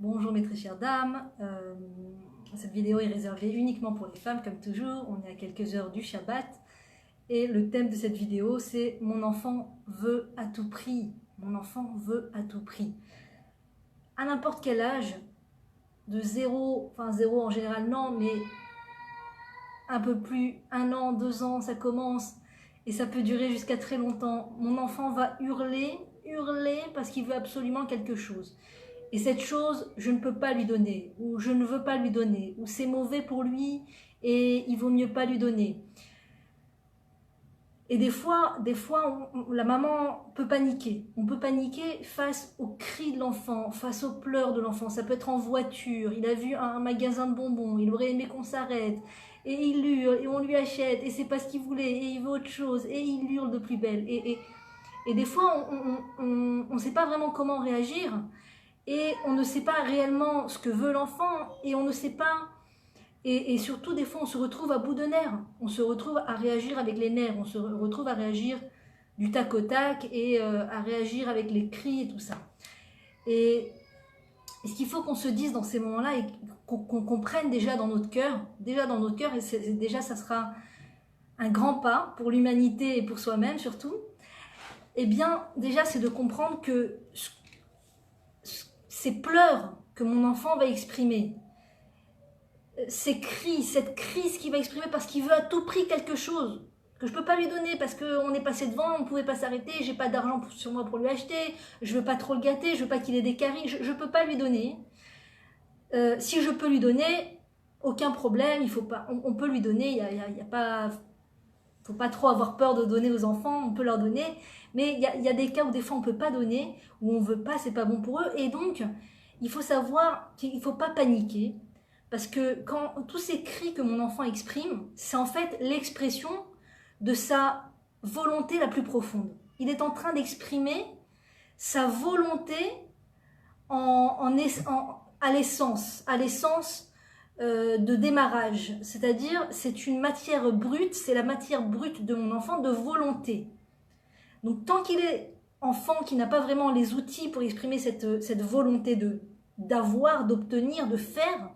Bonjour mes très chères dames, cette vidéo est réservée uniquement pour les femmes comme toujours, on est à quelques heures du Shabbat et le thème de cette vidéo c'est « Mon enfant veut à tout prix ». Mon enfant veut à tout prix. À n'importe quel âge, de 0, enfin 0 en général non, mais un peu plus, 1 an, 2 ans, ça commence et ça peut durer jusqu'à très longtemps. Mon enfant va hurler parce qu'il veut absolument quelque chose. Et cette chose, je ne peux pas lui donner, ou je ne veux pas lui donner, ou c'est mauvais pour lui et il vaut mieux pas lui donner. Et des fois la maman peut paniquer. On peut paniquer face aux cris de l'enfant, face aux pleurs de l'enfant. Ça peut être en voiture, il a vu un magasin de bonbons, il aurait aimé qu'on s'arrête, et il hurle, et on lui achète, et c'est pas ce qu'il voulait, et il veut autre chose, et il hurle de plus belle. Et des fois, on ne sait pas vraiment comment réagir. Et on ne sait pas réellement ce que veut l'enfant, et on ne sait pas, et surtout des fois on se retrouve à bout de nerfs, on se retrouve à réagir avec les nerfs, on se retrouve à réagir du tac au tac, et à réagir avec les cris et tout ça. Et ce qu'il faut qu'on se dise dans ces moments-là, et qu'on comprenne déjà dans notre cœur, et déjà ça sera un grand pas pour l'humanité et pour soi-même surtout, et bien déjà c'est de comprendre que ces pleurs que mon enfant va exprimer, ces cris, cette crise qu'il va exprimer parce qu'il veut à tout prix quelque chose que je ne peux pas lui donner parce qu'on est passé devant, on ne pouvait pas s'arrêter, j'ai pas d'argent sur moi pour lui acheter, je veux pas trop le gâter, je veux pas qu'il ait des caries, je ne peux pas lui donner. Si je peux lui donner, aucun problème, il faut pas, on peut lui donner, il y a pas, faut pas trop avoir peur de donner aux enfants, on peut leur donner, mais il y a des cas où des fois on peut pas donner, où on veut pas, c'est pas bon pour eux, et donc il faut savoir qu'il faut pas paniquer, parce que quand tous ces cris que mon enfant exprime, c'est en fait l'expression de sa volonté la plus profonde. Il est en train d'exprimer sa volonté à l'essence de démarrage, c'est-à-dire c'est une matière brute, c'est la matière brute de mon enfant de volonté. Donc tant qu'il est enfant, qui n'a pas vraiment les outils pour exprimer cette volonté d'avoir, d'obtenir, de faire,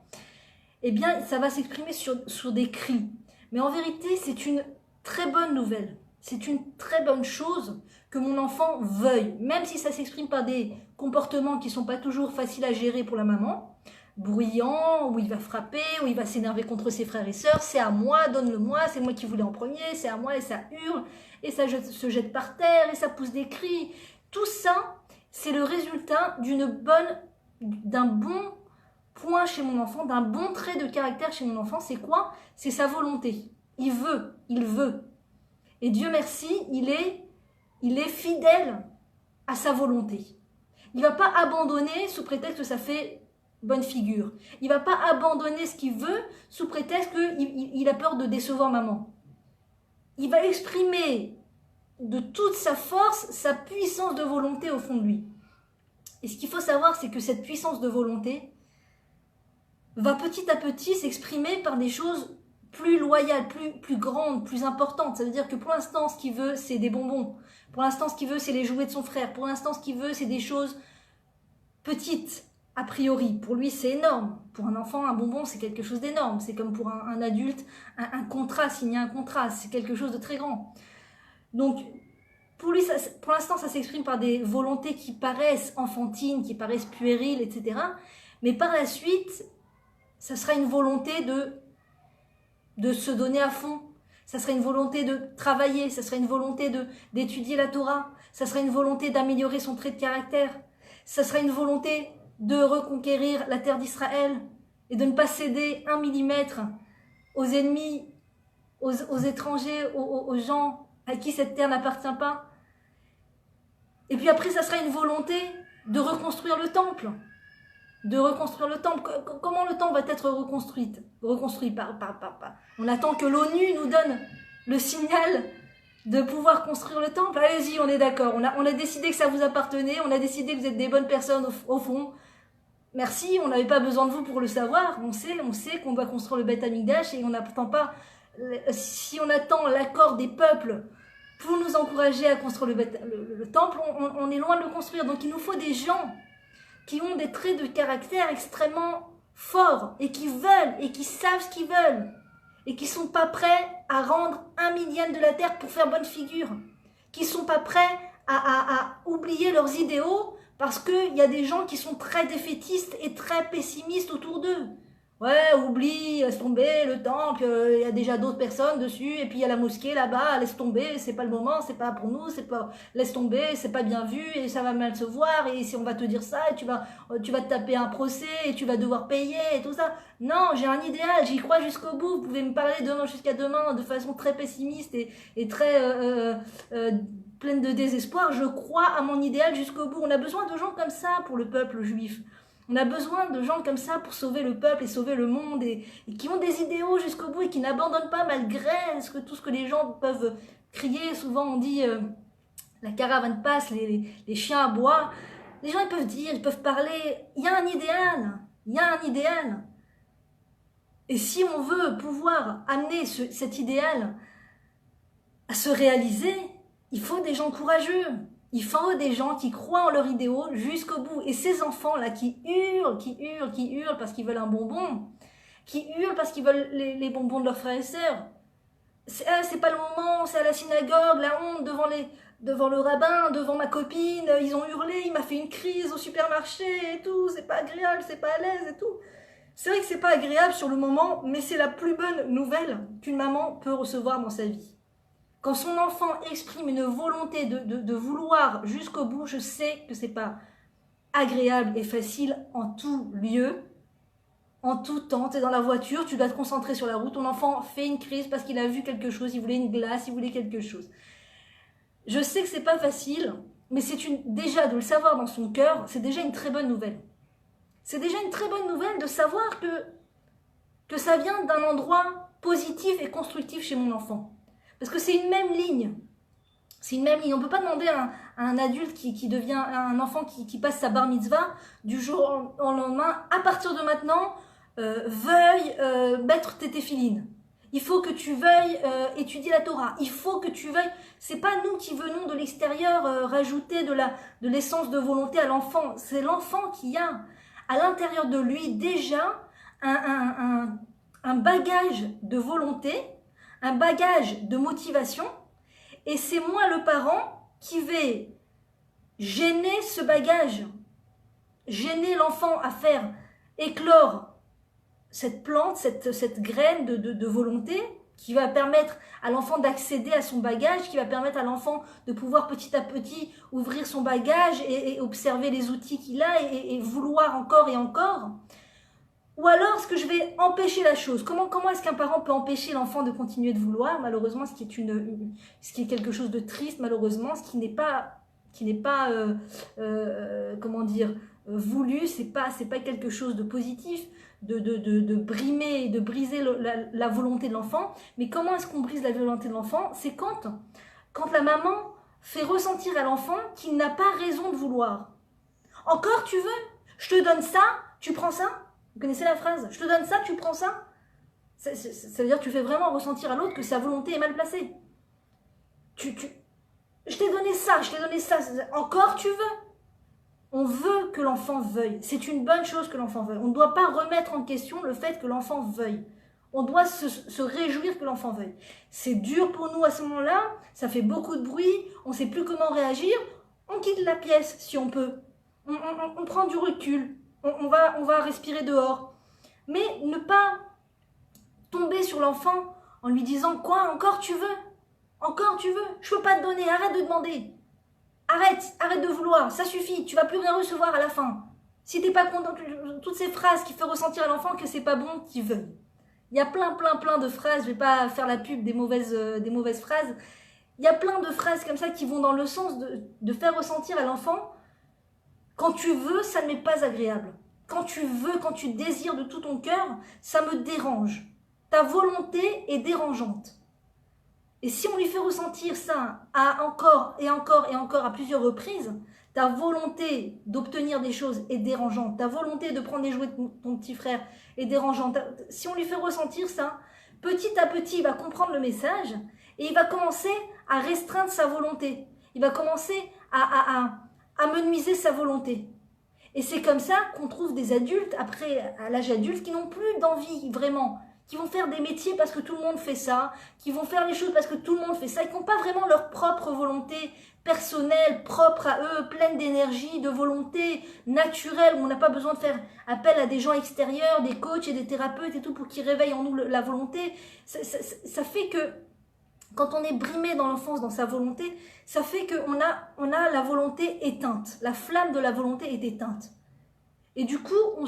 eh bien ça va s'exprimer sur des cris. Mais en vérité c'est une très bonne nouvelle, c'est une très bonne chose que mon enfant veuille, même si ça s'exprime par des comportements qui ne sont pas toujours faciles à gérer pour la maman, bruyant, où il va frapper, où il va s'énerver contre ses frères et sœurs, c'est à moi, donne-le-moi, c'est moi qui voulais en premier, c'est à moi, et ça hurle, et ça se jette par terre, et ça pousse des cris. Tout ça, c'est le résultat d'un bon point chez mon enfant, d'un bon trait de caractère chez mon enfant. C'est quoi? C'est sa volonté. Il veut. Et Dieu merci, il est fidèle à sa volonté. Il ne va pas abandonner sous prétexte que ça fait bonne figure. Il ne va pas abandonner ce qu'il veut sous prétexte qu'il a peur de décevoir maman. Il va exprimer de toute sa force, sa puissance de volonté au fond de lui. Et ce qu'il faut savoir, c'est que cette puissance de volonté va petit à petit s'exprimer par des choses plus loyales, plus grandes, plus importantes. Ça veut dire que pour l'instant, ce qu'il veut, c'est des bonbons. Pour l'instant, ce qu'il veut, c'est les jouets de son frère. Pour l'instant, ce qu'il veut, c'est des choses petites, a priori. Pour lui, c'est énorme. Pour un enfant, un bonbon, c'est quelque chose d'énorme. C'est comme pour un adulte, un contrat, signer un contrat, c'est quelque chose de très grand. Donc, pour lui, pour l'instant, ça s'exprime par des volontés qui paraissent enfantines, qui paraissent puériles, etc. Mais par la suite, ça sera une volonté de se donner à fond. Ça sera une volonté de travailler. Ça sera une volonté d'étudier la Torah. Ça sera une volonté d'améliorer son trait de caractère. Ça sera une volonté de reconquérir la terre d'Israël et de ne pas céder 1 millimètre aux ennemis, aux étrangers, aux gens à qui cette terre n'appartient pas. Et puis après, ça sera une volonté de reconstruire le temple. Comment le temple va être reconstruit On attend que l'ONU nous donne le signal de pouvoir construire le temple. Allez-y, on est d'accord. On a décidé que ça vous appartenait. On a décidé que vous êtes des bonnes personnes au fond. Merci, on n'avait pas besoin de vous pour le savoir. On sait qu'on doit construire le Beth Amikdash et on n'attend pas. Si on attend l'accord des peuples pour nous encourager à construire le temple, on est loin de le construire. Donc il nous faut des gens qui ont des traits de caractère extrêmement forts et qui veulent et qui savent ce qu'ils veulent et qui sont pas prêts à rendre 1/1000 de la terre pour faire bonne figure, qui sont pas prêts à oublier leurs idéaux parce qu'il y a des gens qui sont très défaitistes et très pessimistes autour d'eux. Ouais, oublie, laisse tomber, le temple, il y a déjà d'autres personnes dessus, et puis il y a la mosquée là-bas, laisse tomber, c'est pas le moment, c'est pas pour nous, c'est pas, laisse tomber, c'est pas bien vu, et ça va mal se voir, et si on va te dire ça, et tu vas te taper un procès, et tu vas devoir payer, et tout ça. Non, j'ai un idéal, j'y crois jusqu'au bout, vous pouvez me parler demain jusqu'à demain, de façon très pessimiste, et très pleine de désespoir, je crois à mon idéal jusqu'au bout. On a besoin de gens comme ça pour le peuple juif. On a besoin de gens comme ça pour sauver le peuple et sauver le monde et qui ont des idéaux jusqu'au bout et qui n'abandonnent pas malgré tout ce que les gens peuvent crier. Souvent on dit la caravane passe, les chiens aboient. Les gens ils peuvent dire, ils peuvent parler. Il y a un idéal, il y a un idéal. Et si on veut pouvoir amener cet idéal à se réaliser, il faut des gens courageux. Il faut des gens qui croient en leur idéaux jusqu'au bout. Et ces enfants-là qui hurlent parce qu'ils veulent un bonbon, qui hurlent parce qu'ils veulent les bonbons de leurs frères et sœurs. C'est pas le moment, c'est à la synagogue, la honte devant le rabbin, devant ma copine, ils ont hurlé, il m'a fait une crise au supermarché et tout, c'est pas agréable, c'est pas à l'aise et tout. C'est vrai que c'est pas agréable sur le moment, mais c'est la plus bonne nouvelle qu'une maman peut recevoir dans sa vie. Quand son enfant exprime une volonté de vouloir jusqu'au bout, je sais que c'est pas agréable et facile en tout lieu, en tout temps. Tu es dans la voiture, tu dois te concentrer sur la route, ton enfant fait une crise parce qu'il a vu quelque chose, il voulait une glace, il voulait quelque chose. Je sais que c'est pas facile, mais déjà de le savoir dans son cœur, c'est déjà une très bonne nouvelle. C'est déjà une très bonne nouvelle de savoir que ça vient d'un endroit positif et constructif chez mon enfant. Parce que c'est une même ligne. C'est une même ligne. On ne peut pas demander à un adulte qui devient un enfant qui passe sa bar mitzvah du jour au lendemain, à partir de maintenant, veuille mettre tes téphilines. Il faut que tu veuilles étudier la Torah. Il faut que tu veuilles... C'est pas nous qui venons de l'extérieur rajouter de l'essence de volonté à l'enfant. C'est l'enfant qui a à l'intérieur de lui déjà un bagage de volonté, un bagage de motivation, et c'est moi le parent qui vais gêner ce bagage, gêner l'enfant à faire éclore cette plante, cette graine de volonté qui va permettre à l'enfant d'accéder à son bagage, qui va permettre à l'enfant de pouvoir petit à petit ouvrir son bagage et observer les outils qu'il a et vouloir encore et encore. Ou alors, est-ce que je vais empêcher la chose? Comment est-ce qu'un parent peut empêcher l'enfant de continuer de vouloir? Malheureusement, ce qui est quelque chose de triste, malheureusement, ce qui n'est pas comment dire, voulu, c'est pas quelque chose de positif, de brimer, de briser la volonté de l'enfant. Mais comment est-ce qu'on brise la volonté de l'enfant? C'est quand la maman fait ressentir à l'enfant qu'il n'a pas raison de vouloir. Encore, tu veux? Je te donne ça, tu prends ça? Vous connaissez la phrase? Je te donne ça, tu prends ça? Ça veut dire que tu fais vraiment ressentir à l'autre que sa volonté est mal placée. Je t'ai donné ça, encore tu veux? On veut que l'enfant veuille. C'est une bonne chose que l'enfant veuille. On ne doit pas remettre en question le fait que l'enfant veuille. On doit se réjouir que l'enfant veuille. C'est dur pour nous à ce moment-là, ça fait beaucoup de bruit, on ne sait plus comment réagir. On quitte la pièce si on peut. On prend du recul. On va respirer dehors. Mais ne pas tomber sur l'enfant en lui disant « Quoi, encore tu veux? Encore tu veux? Je ne peux pas te donner, arrête de demander. Arrête de vouloir, ça suffit, tu ne vas plus rien recevoir à la fin. Si tu n'es pas content, toutes ces phrases qui font ressentir à l'enfant que c'est pas bon, qu'il veuille. » Il y a plein de phrases, je ne vais pas faire la pub des mauvaises phrases. Il y a plein de phrases comme ça qui vont dans le sens de faire ressentir à l'enfant quand tu veux, ça ne m'est pas agréable. Quand tu veux, quand tu désires de tout ton cœur, ça me dérange. Ta volonté est dérangeante. Et si on lui fait ressentir ça encore à plusieurs reprises, ta volonté d'obtenir des choses est dérangeante. Ta volonté de prendre les jouets de ton petit frère est dérangeante. Si on lui fait ressentir ça, petit à petit, il va comprendre le message et il va commencer à restreindre sa volonté. Il va commencer à menuiser sa volonté. Et c'est comme ça qu'on trouve des adultes, après, à l'âge adulte, qui n'ont plus d'envie, vraiment, qui vont faire des métiers parce que tout le monde fait ça, qui vont faire les choses parce que tout le monde fait ça, et qui n'ont pas vraiment leur propre volonté personnelle, propre à eux, pleine d'énergie, de volonté naturelle, où on n'a pas besoin de faire appel à des gens extérieurs, des coachs et des thérapeutes et tout, pour qu'ils réveillent en nous la volonté. Ça fait que, quand on est brimé dans l'enfance, dans sa volonté, ça fait qu'on a la volonté éteinte. La flamme de la volonté est éteinte. Et du coup, on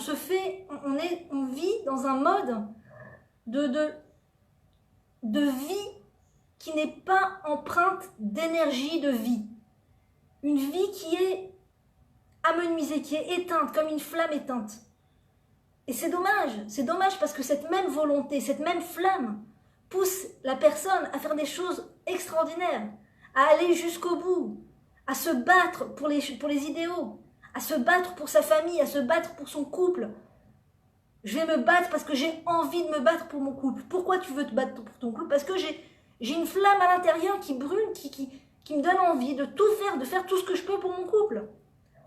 vit dans un mode de vie qui n'est pas empreinte d'énergie de vie. Une vie qui est amenuisée, qui est éteinte, comme une flamme éteinte. Et c'est dommage parce que cette même volonté, cette même flamme, pousse la personne à faire des choses extraordinaires, à aller jusqu'au bout, à se battre pour les idéaux, à se battre pour sa famille, à se battre pour son couple. Je vais me battre parce que j'ai envie de me battre pour mon couple. Pourquoi tu veux te battre pour ton couple? Parce que j'ai une flamme à l'intérieur qui brûle, qui me donne envie de tout faire, de faire tout ce que je peux pour mon couple.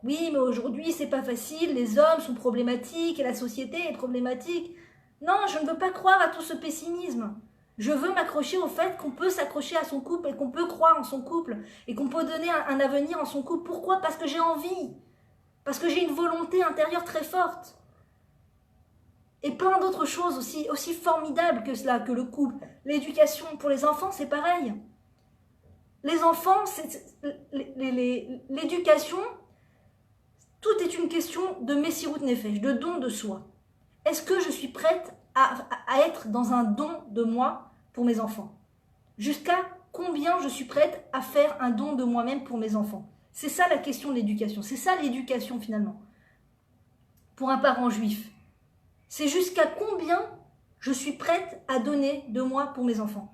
Oui, mais aujourd'hui, c'est pas facile, les hommes sont problématiques et la société est problématique. Non, je ne veux pas croire à tout ce pessimisme. Je veux m'accrocher au fait qu'on peut s'accrocher à son couple et qu'on peut croire en son couple et qu'on peut donner un avenir en son couple. Pourquoi? Parce que j'ai envie. Parce que j'ai une volonté intérieure très forte. Et plein d'autres choses aussi formidables que cela, que le couple. L'éducation pour les enfants, c'est pareil. Les enfants, l'éducation, tout est une question de Messirut Nefesh, de don de soi. Est-ce que je suis prête à être dans un don de moi pour mes enfants? Jusqu'à combien je suis prête à faire un don de moi-même pour mes enfants? C'est ça la question de l'éducation. C'est ça l'éducation finalement. Pour un parent juif. C'est jusqu'à combien je suis prête à donner de moi pour mes enfants.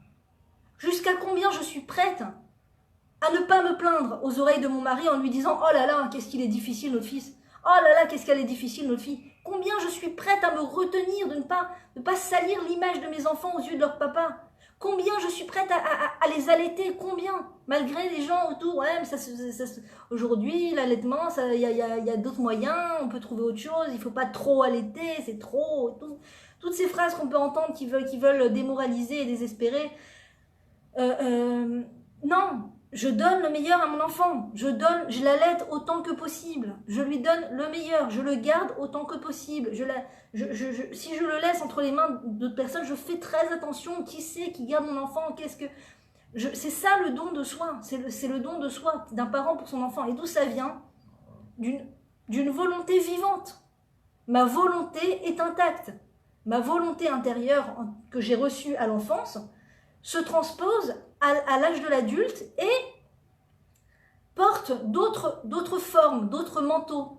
Jusqu'à combien je suis prête à ne pas me plaindre aux oreilles de mon mari en lui disant « Oh là là, qu'est-ce qu'il est difficile notre fils. Oh là là, qu'est-ce qu'elle est difficile notre fille. » Combien je suis prête à me retenir de ne pas salir l'image de mes enfants aux yeux de leur papa. Combien je suis prête à les allaiter. Combien. Malgré les gens autour. Ouais, mais aujourd'hui, l'allaitement, il y a d'autres moyens. On peut trouver autre chose. Il ne faut pas trop allaiter. C'est trop. Toutes ces phrases qu'on peut entendre qui veulent démoraliser et désespérer. Non. Je donne le meilleur à mon enfant, je l'allaite autant que possible, je lui donne le meilleur, je le garde autant que possible. Si je le laisse entre les mains d'autres personnes, je fais très attention, qui c'est qui garde mon enfant, c'est ça le don de soi, c'est le don de soi d'un parent pour son enfant. Et d'où ça vient? D'une volonté vivante. Ma volonté est intacte. Ma volonté intérieure que j'ai reçue à l'enfance se transpose à l'âge de l'adulte et porte d'autres formes, d'autres manteaux.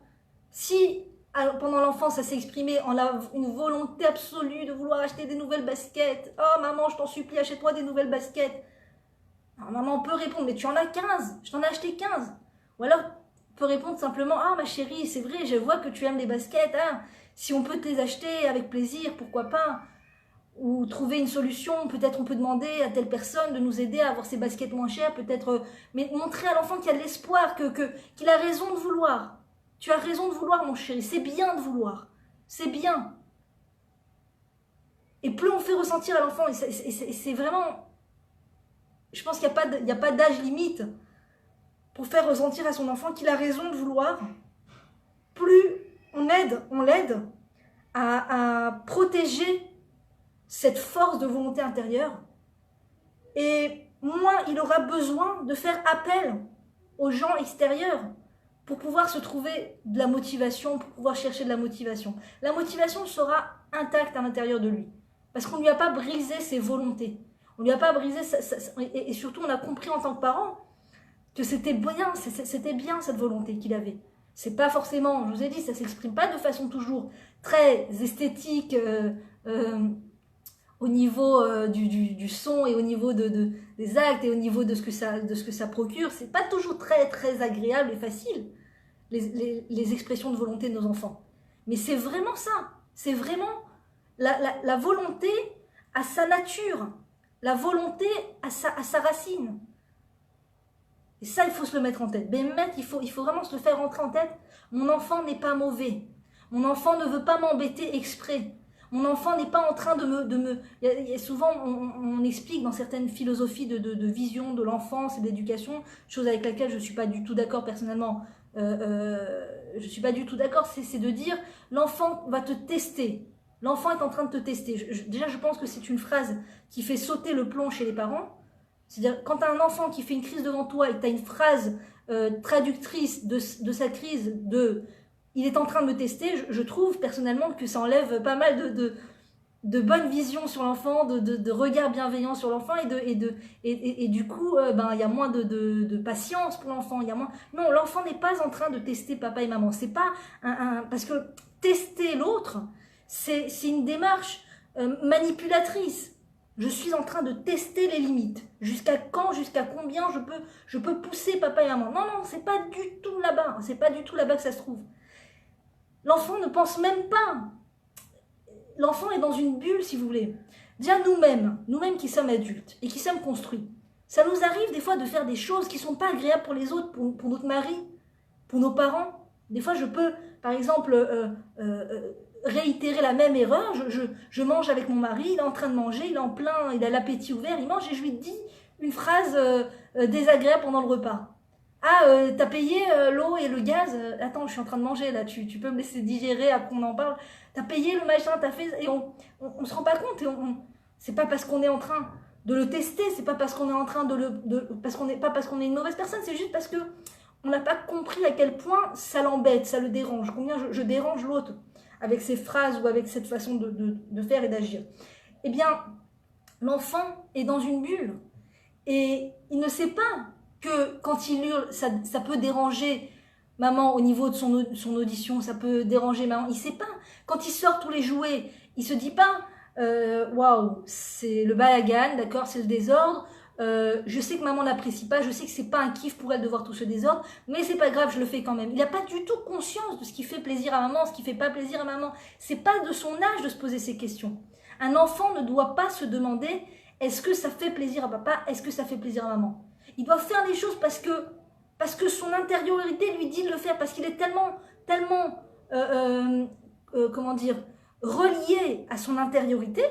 Si pendant l'enfance ça s'est exprimé en une volonté absolue de vouloir acheter des nouvelles baskets, oh maman je t'en supplie achète-moi des nouvelles baskets. Alors, maman peut répondre mais tu en as 15, je t'en ai acheté 15. Ou alors peut répondre simplement ah ma chérie c'est vrai je vois que tu aimes les baskets, hein. Si on peut te les acheter avec plaisir pourquoi pas. Ou trouver une solution, peut-être on peut demander à telle personne de nous aider à avoir ses baskets moins chères, peut-être, mais montrer à l'enfant qu'il y a de l'espoir, qu'il a raison de vouloir. Tu as raison de vouloir mon chéri, c'est bien de vouloir, c'est bien. Et plus on fait ressentir à l'enfant, et c'est vraiment, je pense qu'il n'y a pas d'âge limite pour faire ressentir à son enfant qu'il a raison de vouloir, plus on l'aide à protéger cette force de volonté intérieure, et moins il aura besoin de faire appel aux gens extérieurs pour pouvoir se trouver de la motivation, pour pouvoir chercher de la motivation. La motivation sera intacte à l'intérieur de lui, parce qu'on ne lui a pas brisé ses volontés, on lui a pas brisé et surtout on a compris en tant que parent que c'était bien cette volonté qu'il avait. C'est pas forcément, je vous ai dit, ça s'exprime pas de façon toujours très esthétique, au niveau du son et au niveau des actes et au niveau de ce que ça procure. C'est pas toujours très très agréable et facile les expressions de volonté de nos enfants, mais c'est vraiment ça, c'est vraiment la volonté à sa nature, la volonté à sa racine. Et ça, il faut se le mettre en tête. Bémet, il faut vraiment se le faire rentrer en tête. Mon enfant n'est pas mauvais. Mon enfant ne veut pas m'embêter exprès. Mon enfant n'est pas en train de me... Il y a souvent, on explique dans certaines philosophies de vision de l'enfance et de l'éducation, chose avec laquelle je ne suis pas du tout d'accord personnellement. Je ne suis pas du tout d'accord, c'est de dire l'enfant va te tester. L'enfant est en train de te tester. Déjà, je pense que c'est une phrase qui fait sauter le plomb chez les parents. C'est-à-dire, quand tu as un enfant qui fait une crise devant toi et que tu as une phrase traductrice de sa crise de « il est en train de me tester », je trouve personnellement que ça enlève pas mal de bonne vision sur l'enfant, de regard bienveillant sur l'enfant et du coup, il y a moins de patience pour l'enfant. Non, l'enfant n'est pas en train de tester papa et maman. C'est pas parce que tester l'autre, c'est une démarche manipulatrice. Je suis en train de tester les limites. Jusqu'à quand, jusqu'à combien je peux pousser papa et maman. Non, c'est pas du tout là-bas. C'est pas du tout là-bas que ça se trouve. L'enfant ne pense même pas. L'enfant est dans une bulle, si vous voulez. Déjà nous-mêmes qui sommes adultes et qui sommes construits, ça nous arrive des fois de faire des choses qui ne sont pas agréables pour les autres, pour notre mari, pour nos parents. Des fois, je peux, par exemple, réitérer la même erreur. Je mange avec mon mari, il est en train de manger, il est en plein, il a l'appétit ouvert, il mange et je lui dis une phrase désagréable pendant le repas. Ah, t'as payé l'eau et le gaz? Attends, je suis en train de manger là, tu peux me laisser digérer, après on en parle. T'as payé le machin, t'as fait... Et on se rend pas compte. C'est pas parce qu'on est en train de le tester, c'est pas parce qu'on est en train pas parce qu'on est une mauvaise personne, c'est juste parce que on n'a pas compris à quel point ça l'embête, ça le dérange, combien je dérange l'autre avec ces phrases ou avec cette façon de faire et d'agir. Eh bien, l'enfant est dans une bulle et il ne sait pas que quand il hurle, ça peut déranger maman au niveau de son audition, ça peut déranger maman. Il sait pas. Quand il sort tous les jouets, il se dit pas waouh, c'est le balagan, d'accord, c'est le désordre. Je sais que maman n'apprécie pas, je sais que c'est pas un kiff pour elle de voir tout ce désordre, mais c'est pas grave, je le fais quand même. Il n'a pas du tout conscience de ce qui fait plaisir à maman, ce qui fait pas plaisir à maman. C'est pas de son âge de se poser ces questions. Un enfant ne doit pas se demander est-ce que ça fait plaisir à papa, est-ce que ça fait plaisir à maman. Il doit faire les choses parce que son intériorité lui dit de le faire, parce qu'il est tellement comment dire, relié à son intériorité.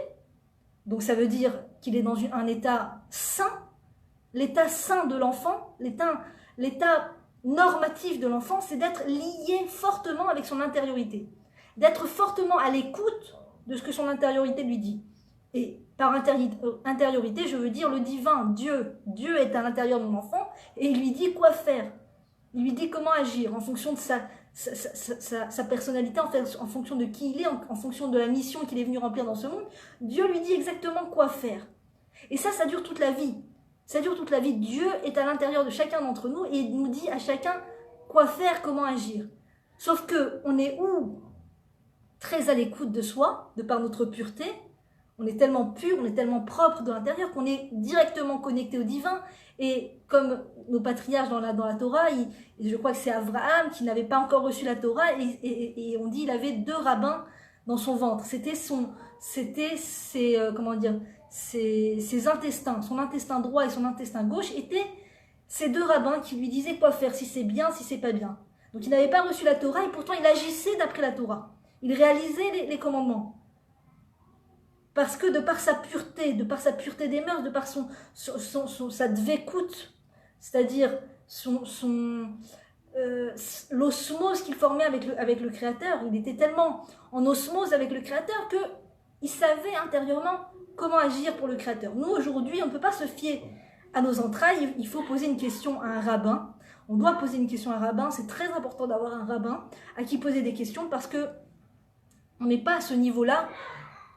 Donc ça veut dire qu'il est dans un état sain. L'état sain de l'enfant, l'état normatif de l'enfant, c'est d'être lié fortement avec son intériorité, d'être fortement à l'écoute de ce que son intériorité lui dit. Et par intériorité, je veux dire le divin, Dieu. Dieu est à l'intérieur de mon enfant et il lui dit quoi faire. Il lui dit comment agir en fonction de sa personnalité, en fonction de qui il est, en fonction de la mission qu'il est venu remplir dans ce monde. Dieu lui dit exactement quoi faire. Et ça dure toute la vie. Ça dure toute la vie. Dieu est à l'intérieur de chacun d'entre nous et il nous dit à chacun quoi faire, comment agir. Sauf qu'on est très à l'écoute de soi, de par notre pureté. On est tellement pur, on est tellement propre de l'intérieur qu'on est directement connecté au divin. Et comme nos patriarches dans la Torah, je crois que c'est Abraham qui n'avait pas encore reçu la Torah et on dit qu'il avait 2 rabbins dans son ventre. C'était ses intestins, son intestin droit et son intestin gauche étaient ces 2 rabbins qui lui disaient quoi faire, si c'est bien, si c'est pas bien. Donc il n'avait pas reçu la Torah et pourtant il agissait d'après la Torah. Il réalisait les commandements. Parce que de par sa pureté des mœurs, de par sa dvékout, c'est-à-dire l'osmose qu'il formait avec le Créateur, il était tellement en osmose avec le Créateur qu'il savait intérieurement comment agir pour le Créateur. Nous, aujourd'hui, on ne peut pas se fier à nos entrailles, il faut poser une question à un rabbin. On doit poser une question à un rabbin, c'est très important d'avoir un rabbin à qui poser des questions parce que on n'est pas à ce niveau-là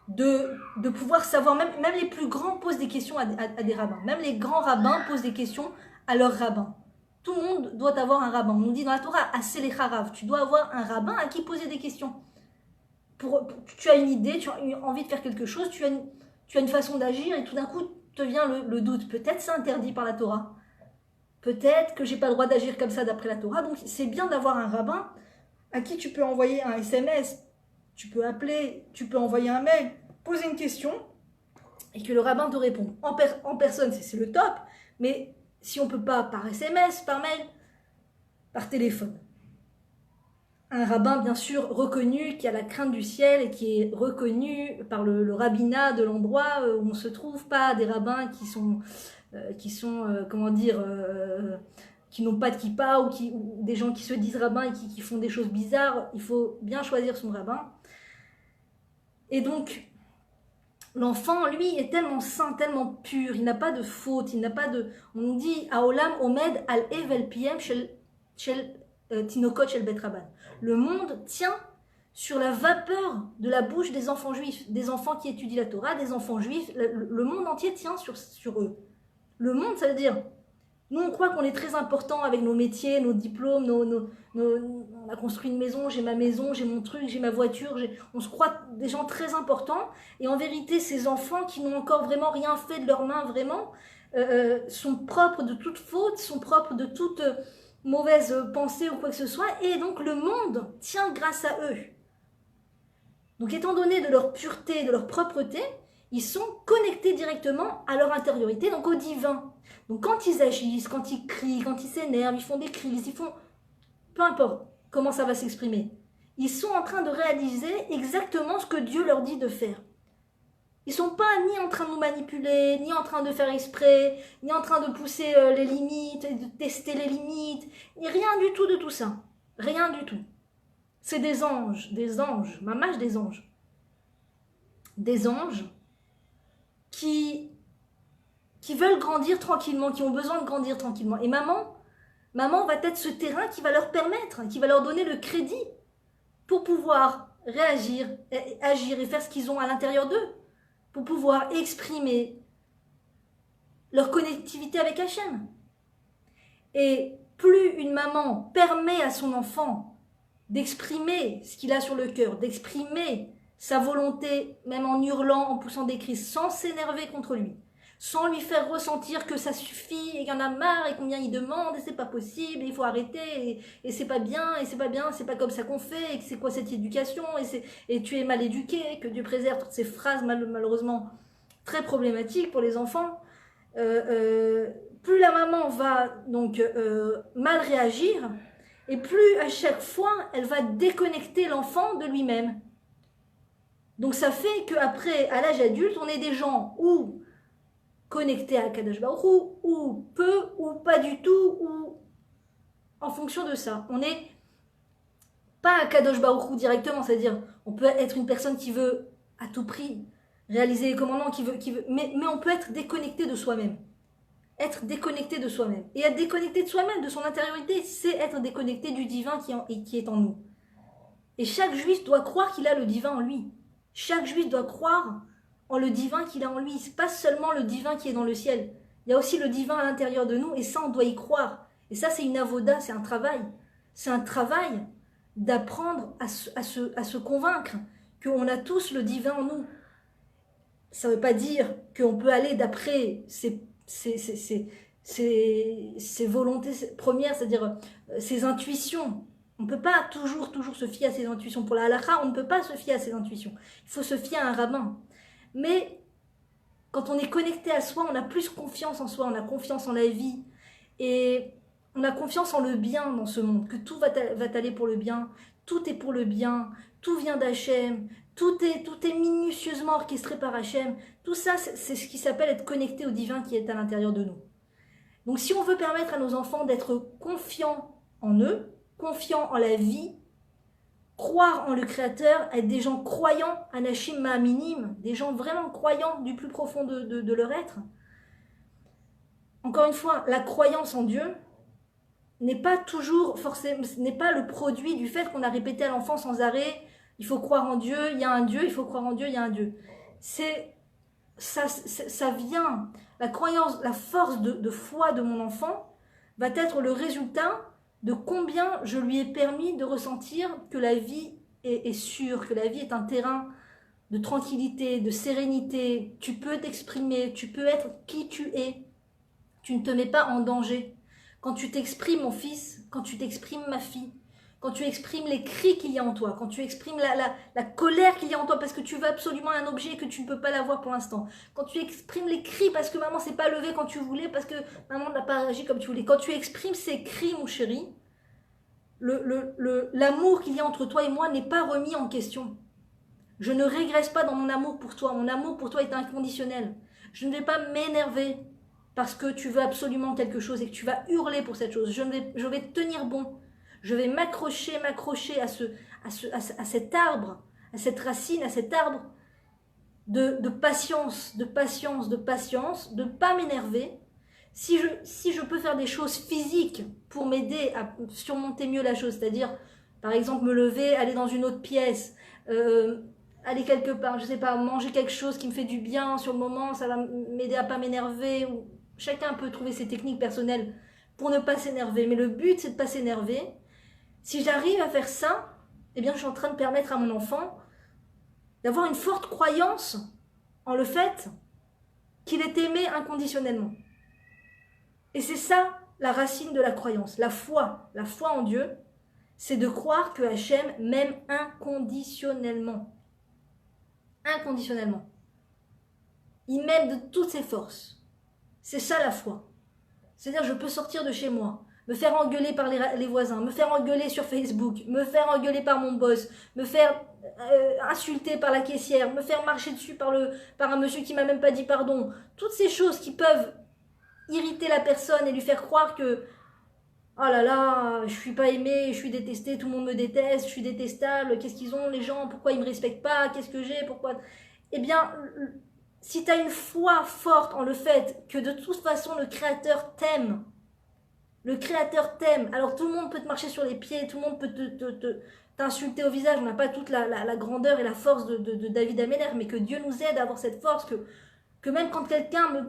de pouvoir savoir, même les plus grands posent des questions à des rabbins, même les grands rabbins posent des questions à leurs rabbins. Tout le monde doit avoir un rabbin. On nous dit dans la Torah, Aselecha, tu dois avoir un rabbin à qui poser des questions. Tu as une idée, tu as envie de faire quelque chose, tu as une façon d'agir et tout d'un coup te vient le doute. Peut-être c'est interdit par la Torah. Peut-être que j'ai pas le droit d'agir comme ça d'après la Torah. Donc c'est bien d'avoir un rabbin à qui tu peux envoyer un SMS, tu peux appeler, tu peux envoyer un mail, poser une question et que le rabbin te réponde. En personne, c'est le top, mais Si on ne peut pas par SMS, par mail, par téléphone. Un rabbin, bien sûr, reconnu, qui a la crainte du ciel et qui est reconnu par le rabbinat de l'endroit où on se trouve, pas des rabbins comment dire, qui n'ont pas de kippa ou des gens qui se disent rabbins et qui font des choses bizarres. Il faut bien choisir son rabbin. Et donc, l'enfant, lui, est tellement saint, tellement pur, il n'a pas de faute, il n'a pas de... On nous dit, Aolam Omed al-Evel Piem shel Tinokot shel Bet Rabban. Le monde tient sur la vapeur de la bouche des enfants juifs, des enfants qui étudient la Torah, des enfants juifs. Le monde entier tient sur eux. Le monde, ça veut dire, nous on croit qu'on est très important avec nos métiers, nos diplômes, on a construit une maison, j'ai ma maison, j'ai mon truc, j'ai ma voiture, on se croit des gens très importants. Et en vérité, ces enfants qui n'ont encore vraiment rien fait de leurs mains, vraiment, sont propres de toute faute, sont propres de toute... mauvaise pensée ou quoi que ce soit, et donc le monde tient grâce à eux. Donc étant donné de leur pureté, de leur propreté, ils sont connectés directement à leur intériorité, donc au divin. Donc quand ils agissent, quand ils crient, quand ils s'énervent, ils font des crises, ils font... peu importe comment ça va s'exprimer, ils sont en train de réaliser exactement ce que Dieu leur dit de faire. Ils ne sont pas ni en train de nous manipuler, ni en train de faire exprès, ni en train de pousser les limites, de tester les limites, ni rien du tout de tout ça. Rien du tout. C'est des anges, mamash des anges. Des anges qui veulent grandir tranquillement, qui ont besoin de grandir tranquillement. Et maman va être ce terrain qui va leur permettre, qui va leur donner le crédit pour pouvoir réagir, agir et faire ce qu'ils ont à l'intérieur d'eux, pour pouvoir exprimer leur connectivité avec Hachem. Et plus une maman permet à son enfant d'exprimer ce qu'il a sur le cœur, d'exprimer sa volonté, même en hurlant, en poussant des cris, sans s'énerver contre lui, sans lui faire ressentir que ça suffit et qu'il y en a marre et combien il demande et c'est pas possible, et il faut arrêter et c'est pas bien, c'est pas comme ça qu'on fait, et c'est quoi cette éducation, et tu es mal éduqué, que Dieu préserve toutes ces phrases malheureusement très problématiques pour les enfants. Plus la maman va donc mal réagir, et plus à chaque fois elle va déconnecter l'enfant de lui-même. Donc ça fait qu'après, à l'âge adulte, on est des gens ou connectés à Kadosh Baruch Hu, ou peu, ou pas du tout, ou en fonction de ça. On n'est pas à Kadosh Baruch Hu directement, c'est-à-dire on peut être une personne qui veut à tout prix réaliser les commandements, mais on peut être déconnecté de soi-même. Être déconnecté de soi-même. Et être déconnecté de soi-même, de son intériorité, c'est être déconnecté du divin qui est en nous. Et chaque juif doit croire qu'il a le divin en lui. Chaque juif doit croire en le divin qu'il a en lui. C'est pas seulement le divin qui est dans le ciel. Il y a aussi le divin à l'intérieur de nous, et ça, on doit y croire. Et ça, c'est une avoda, c'est un travail. C'est un travail d'apprendre à se convaincre qu'on a tous le divin en nous. Ça ne veut pas dire qu'on peut aller d'après ses volontés premières, c'est-à-dire ses intuitions. On ne peut pas toujours se fier à ses intuitions. Pour la halakha, on ne peut pas se fier à ses intuitions. Il faut se fier à un rabbin. Mais quand on est connecté à soi, on a plus confiance en soi, on a confiance en la vie. Et on a confiance en le bien dans ce monde, que tout va aller pour le bien, tout est pour le bien, tout vient d'Hachem, tout est minutieusement orchestré par Hachem. Tout ça, c'est ce qui s'appelle être connecté au divin qui est à l'intérieur de nous. Donc si on veut permettre à nos enfants d'être confiants en eux, confiants en la vie, croire en le Créateur, être des gens croyants, anashim ma'aminim, des gens vraiment croyants du plus profond de leur être. Encore une fois, la croyance en Dieu n'est pas toujours forcément, n'est pas le produit du fait qu'on a répété à l'enfant sans arrêt, il faut croire en Dieu, il y a un Dieu, il faut croire en Dieu, il y a un Dieu. Ça vient, la croyance, la force de foi de mon enfant va être le résultat de combien je lui ai permis de ressentir que la vie est sûre, que la vie est un terrain de tranquillité, de sérénité. Tu peux t'exprimer, tu peux être qui tu es. Tu ne te mets pas en danger. Quand tu t'exprimes, mon fils, quand tu t'exprimes, ma fille, quand tu exprimes les cris qu'il y a en toi, quand tu exprimes la colère qu'il y a en toi parce que tu veux absolument un objet et que tu ne peux pas l'avoir pour l'instant, quand tu exprimes les cris parce que maman s'est pas levée quand tu voulais, parce que maman n'a pas réagi comme tu voulais, quand tu exprimes ces cris, mon chéri, l'amour qu'il y a entre toi et moi n'est pas remis en question. Je ne régresse pas dans mon amour pour toi. Mon amour pour toi est inconditionnel. Je ne vais pas m'énerver parce que tu veux absolument quelque chose et que tu vas hurler pour cette chose. Je vais tenir bon. Je vais m'accrocher à cet arbre, à cette racine, à cet arbre de patience, de ne pas m'énerver. Si je peux faire des choses physiques pour m'aider à surmonter mieux la chose, c'est-à-dire, par exemple, me lever, aller dans une autre pièce, aller quelque part, je sais pas, manger quelque chose qui me fait du bien sur le moment, ça va m'aider à pas m'énerver. Ou chacun peut trouver ses techniques personnelles pour ne pas s'énerver. Mais le but, c'est de pas s'énerver. Si j'arrive à faire ça, eh bien, je suis en train de permettre à mon enfant d'avoir une forte croyance en le fait qu'il est aimé inconditionnellement. Et c'est ça la racine de la croyance, la foi en Dieu, c'est de croire que Hachem m'aime inconditionnellement. Inconditionnellement. Il m'aime de toutes ses forces. C'est ça la foi. C'est-à-dire je peux sortir de chez moi, me faire engueuler par les voisins, me faire engueuler sur Facebook, me faire engueuler par mon boss, me faire insulter par la caissière, me faire marcher dessus par un monsieur qui m'a même pas dit pardon. Toutes ces choses qui peuvent irriter la personne et lui faire croire que oh là là, je suis pas aimé, je suis détesté, tout le monde me déteste, je suis détestable, qu'est-ce qu'ils ont les gens, pourquoi ils me respectent pas, qu'est-ce que j'ai, pourquoi... Eh bien, si tu as une foi forte en le fait que de toute façon le Créateur t'aime, alors tout le monde peut te marcher sur les pieds, tout le monde peut t'insulter au visage, on n'a pas toute la grandeur et la force de David Améler, mais que Dieu nous aide à avoir cette force, que même quand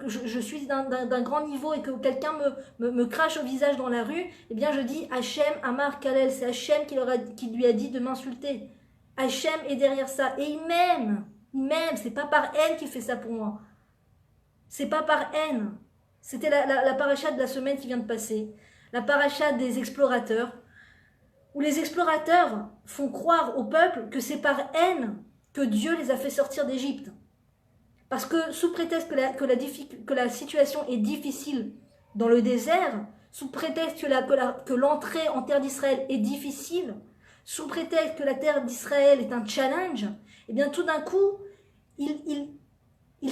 je suis d'un grand niveau et que quelqu'un me crache au visage dans la rue, eh bien je dis Hachem Amar Kalel, c'est Hachem qui lui a dit de m'insulter. Hachem est derrière ça et il m'aime, c'est pas par haine qu'il fait ça pour moi. C'est pas par haine. C'était la paracha de la semaine qui vient de passer, la paracha des explorateurs, où les explorateurs font croire au peuple que c'est par haine que Dieu les a fait sortir d'Égypte. Parce que sous prétexte que la situation est difficile dans le désert, sous prétexte que l'entrée en terre d'Israël est difficile, sous prétexte que la terre d'Israël est un challenge, eh bien tout d'un coup, ils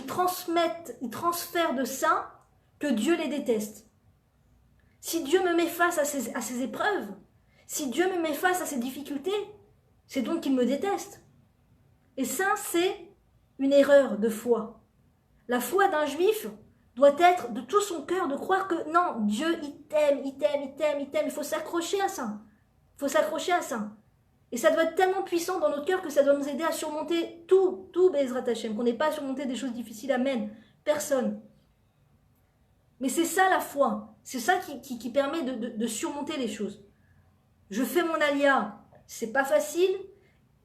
transfèrent de ça que Dieu les déteste. Si Dieu me met face à ces épreuves, si Dieu me met face à ces difficultés, c'est donc qu'il me déteste. Et ça, c'est une erreur de foi. La foi d'un juif doit être de tout son cœur de croire que non, Dieu il t'aime. Il faut s'accrocher à ça. Et ça doit être tellement puissant dans notre cœur que ça doit nous aider à surmonter tout Bezrat Hashem, qu'on n'ait pas à surmonter des choses difficiles, amen. Personne. Mais c'est ça la foi. C'est ça qui permet de surmonter les choses. Je fais mon alia, c'est pas facile.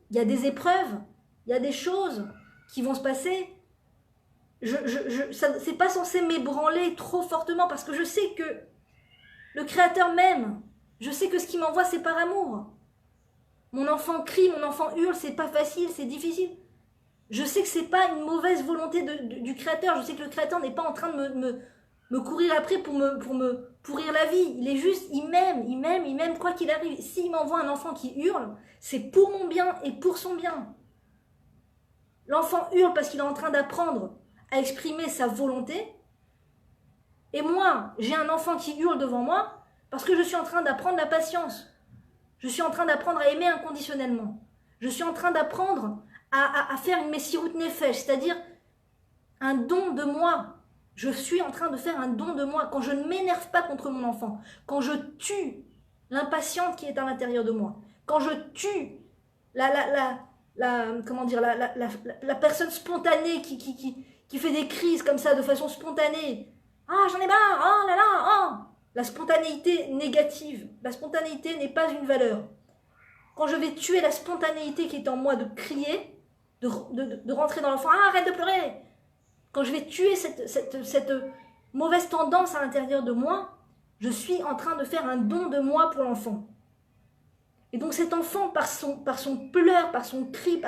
Il y a des épreuves, il y a des choses qui vont se passer. C'est pas censé m'ébranler trop fortement parce que je sais que le Créateur m'aime. Je sais que ce qu'il m'envoie, c'est par amour. Mon enfant crie, mon enfant hurle, c'est pas facile, c'est difficile. Je sais que c'est pas une mauvaise volonté du Créateur. Je sais que le Créateur n'est pas en train de me courir après pour me pourrir la vie. Il est juste, il m'aime quoi qu'il arrive. S'il m'envoie un enfant qui hurle, c'est pour mon bien et pour son bien. L'enfant hurle parce qu'il est en train d'apprendre à exprimer sa volonté. Et moi, j'ai un enfant qui hurle devant moi parce que je suis en train d'apprendre la patience. Je suis en train d'apprendre à aimer inconditionnellement. Je suis en train d'apprendre à faire une messirut nefesh, c'est-à-dire un don de moi. Je suis en train de faire un don de moi. Quand je ne m'énerve pas contre mon enfant, quand je tue l'impatiente qui est à l'intérieur de moi, quand je tue la personne spontanée qui fait des crises comme ça de façon spontanée. Ah, j'en ai marre, oh là là, oh. La spontanéité négative. La spontanéité n'est pas une valeur. Quand je vais tuer la spontanéité qui est en moi de crier, de rentrer dans l'enfant, ah, arrête de pleurer. Quand je vais tuer cette mauvaise tendance à l'intérieur de moi, je suis en train de faire un don de moi pour l'enfant. Et donc cet enfant, par son pleur, par son cri,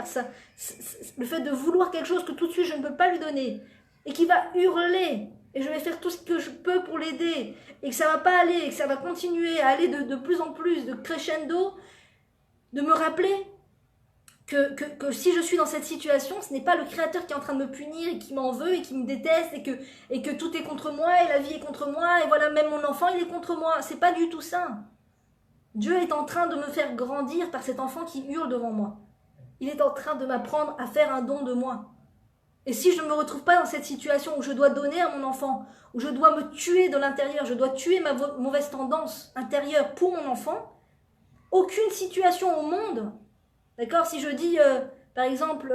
le fait de vouloir quelque chose que tout de suite je ne peux pas lui donner, et qui va hurler, et je vais faire tout ce que je peux pour l'aider, et que ça va pas aller, et que ça va continuer à aller de plus en plus, de crescendo, de me rappeler que si je suis dans cette situation, ce n'est pas le Créateur qui est en train de me punir, et qui m'en veut, et qui me déteste, et que tout est contre moi, et la vie est contre moi, et voilà, même mon enfant, il est contre moi. C'est pas du tout ça. Dieu est en train de me faire grandir par cet enfant qui hurle devant moi. Il est en train de m'apprendre à faire un don de moi. Et si je ne me retrouve pas dans cette situation où je dois donner à mon enfant, où je dois me tuer de l'intérieur, je dois tuer ma mauvaise tendance intérieure pour mon enfant, aucune situation au monde, d'accord, si je dis, par exemple,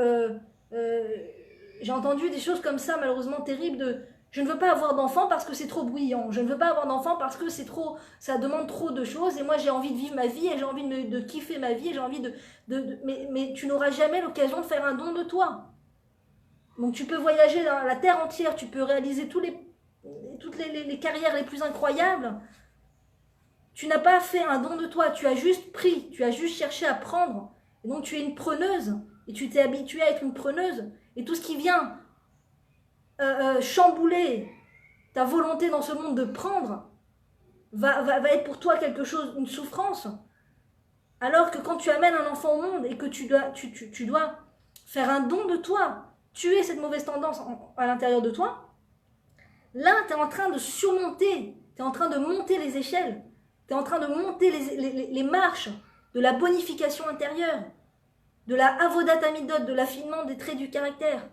j'ai entendu des choses comme ça, malheureusement terribles, de je ne veux pas avoir d'enfant parce que c'est trop bruyant, je ne veux pas avoir d'enfant parce que c'est trop, ça demande trop de choses, et moi j'ai envie de vivre ma vie, et j'ai envie de kiffer ma vie, et j'ai envie mais tu n'auras jamais l'occasion de faire un don de toi. Donc tu peux voyager dans la terre entière, tu peux réaliser toutes les carrières les plus incroyables. Tu n'as pas fait un don de toi, tu as juste pris, tu as juste cherché à prendre. Et donc tu es une preneuse, et tu t'es habitué à être une preneuse. Et tout ce qui vient chambouler ta volonté dans ce monde de prendre va être pour toi quelque chose, une souffrance. Alors que quand tu amènes un enfant au monde et que tu dois faire un don de toi, tuer cette mauvaise tendance à l'intérieur de toi, là tu es en train de surmonter, tu es en train de monter les échelles, tu es en train de monter les marches de la bonification intérieure, de la avodat amidot, de l'affinement des traits du caractère.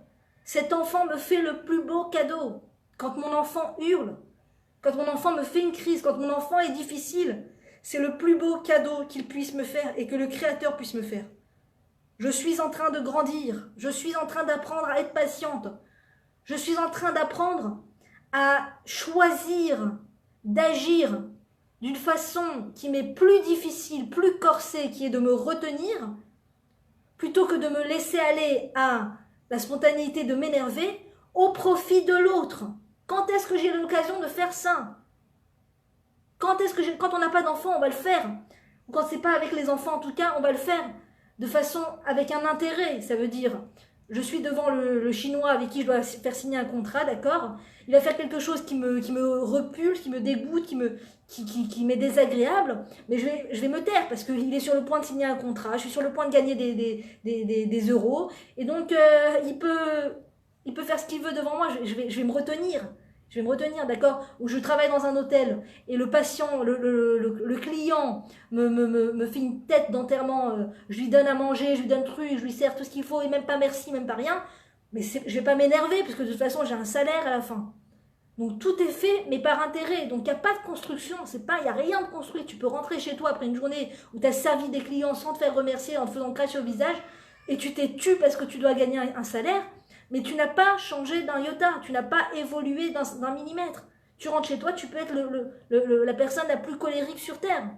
Cet enfant me fait le plus beau cadeau. Quand mon enfant hurle, quand mon enfant me fait une crise, quand mon enfant est difficile, c'est le plus beau cadeau qu'il puisse me faire et que le Créateur puisse me faire. Je suis en train de grandir, je suis en train d'apprendre à être patiente, je suis en train d'apprendre à choisir, d'agir d'une façon qui m'est plus difficile, plus corsée, qui est de me retenir, plutôt que de me laisser aller à la spontanéité de m'énerver au profit de l'autre. Quand est-ce que j'ai l'occasion de faire ça? Quand on n'a pas d'enfant, on va le faire. Ou quand c'est pas avec les enfants, en tout cas, on va le faire de façon avec un intérêt. Ça veut dire, je suis devant le Chinois avec qui je dois faire signer un contrat, d'accord? Il va faire quelque chose qui me repulse, qui me dégoûte, qui m'est désagréable, mais je vais me taire parce qu'il est sur le point de signer un contrat, je suis sur le point de gagner des euros, et donc il peut faire ce qu'il veut devant moi, je vais me retenir. Je vais me retenir, d'accord? Ou je travaille dans un hôtel et le patient, le client me fait une tête d'enterrement, je lui donne à manger, je lui donne truc, je lui sers tout ce qu'il faut et même pas merci, même pas rien. Mais je vais pas m'énerver parce que de toute façon j'ai un salaire à la fin. Donc tout est fait mais par intérêt. Donc il n'y a pas de construction, il n'y a rien de construit. Tu peux rentrer chez toi après une journée où tu as servi des clients sans te faire remercier, en te faisant cracher au visage, et tu t'es tu parce que tu dois gagner un salaire. Mais tu n'as pas changé d'un iota, tu n'as pas évolué d'un millimètre. Tu rentres chez toi, tu peux être la personne la plus colérique sur Terre.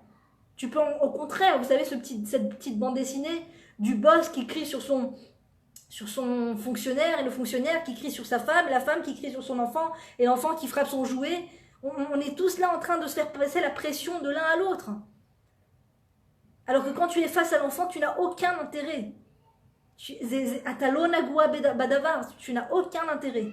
Tu peux, au contraire, vous savez, cette petite bande dessinée du boss qui crie sur son fonctionnaire, et le fonctionnaire qui crie sur sa femme, et la femme qui crie sur son enfant, et l'enfant qui frappe son jouet. On est tous là en train de se faire passer la pression de l'un à l'autre. Alors que quand tu es face à l'enfant, tu n'as aucun intérêt. Tu n'as aucun intérêt.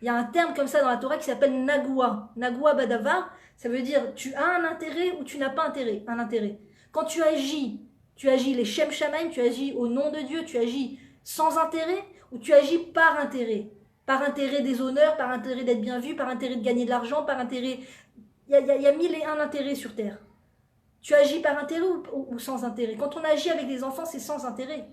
Il y a un terme comme ça dans la Torah qui s'appelle Nagua. Nagua Badavar, ça veut dire tu as un intérêt ou tu n'as pas un intérêt. Quand tu agis les Shem Shamaim, tu agis au nom de Dieu, tu agis sans intérêt ou tu agis par intérêt. Par intérêt des honneurs, par intérêt d'être bien vu, par intérêt de gagner de l'argent, par intérêt... Il y a 1001 intérêts sur Terre. Tu agis par intérêt ou sans intérêt. Quand on agit avec des enfants, c'est sans intérêt.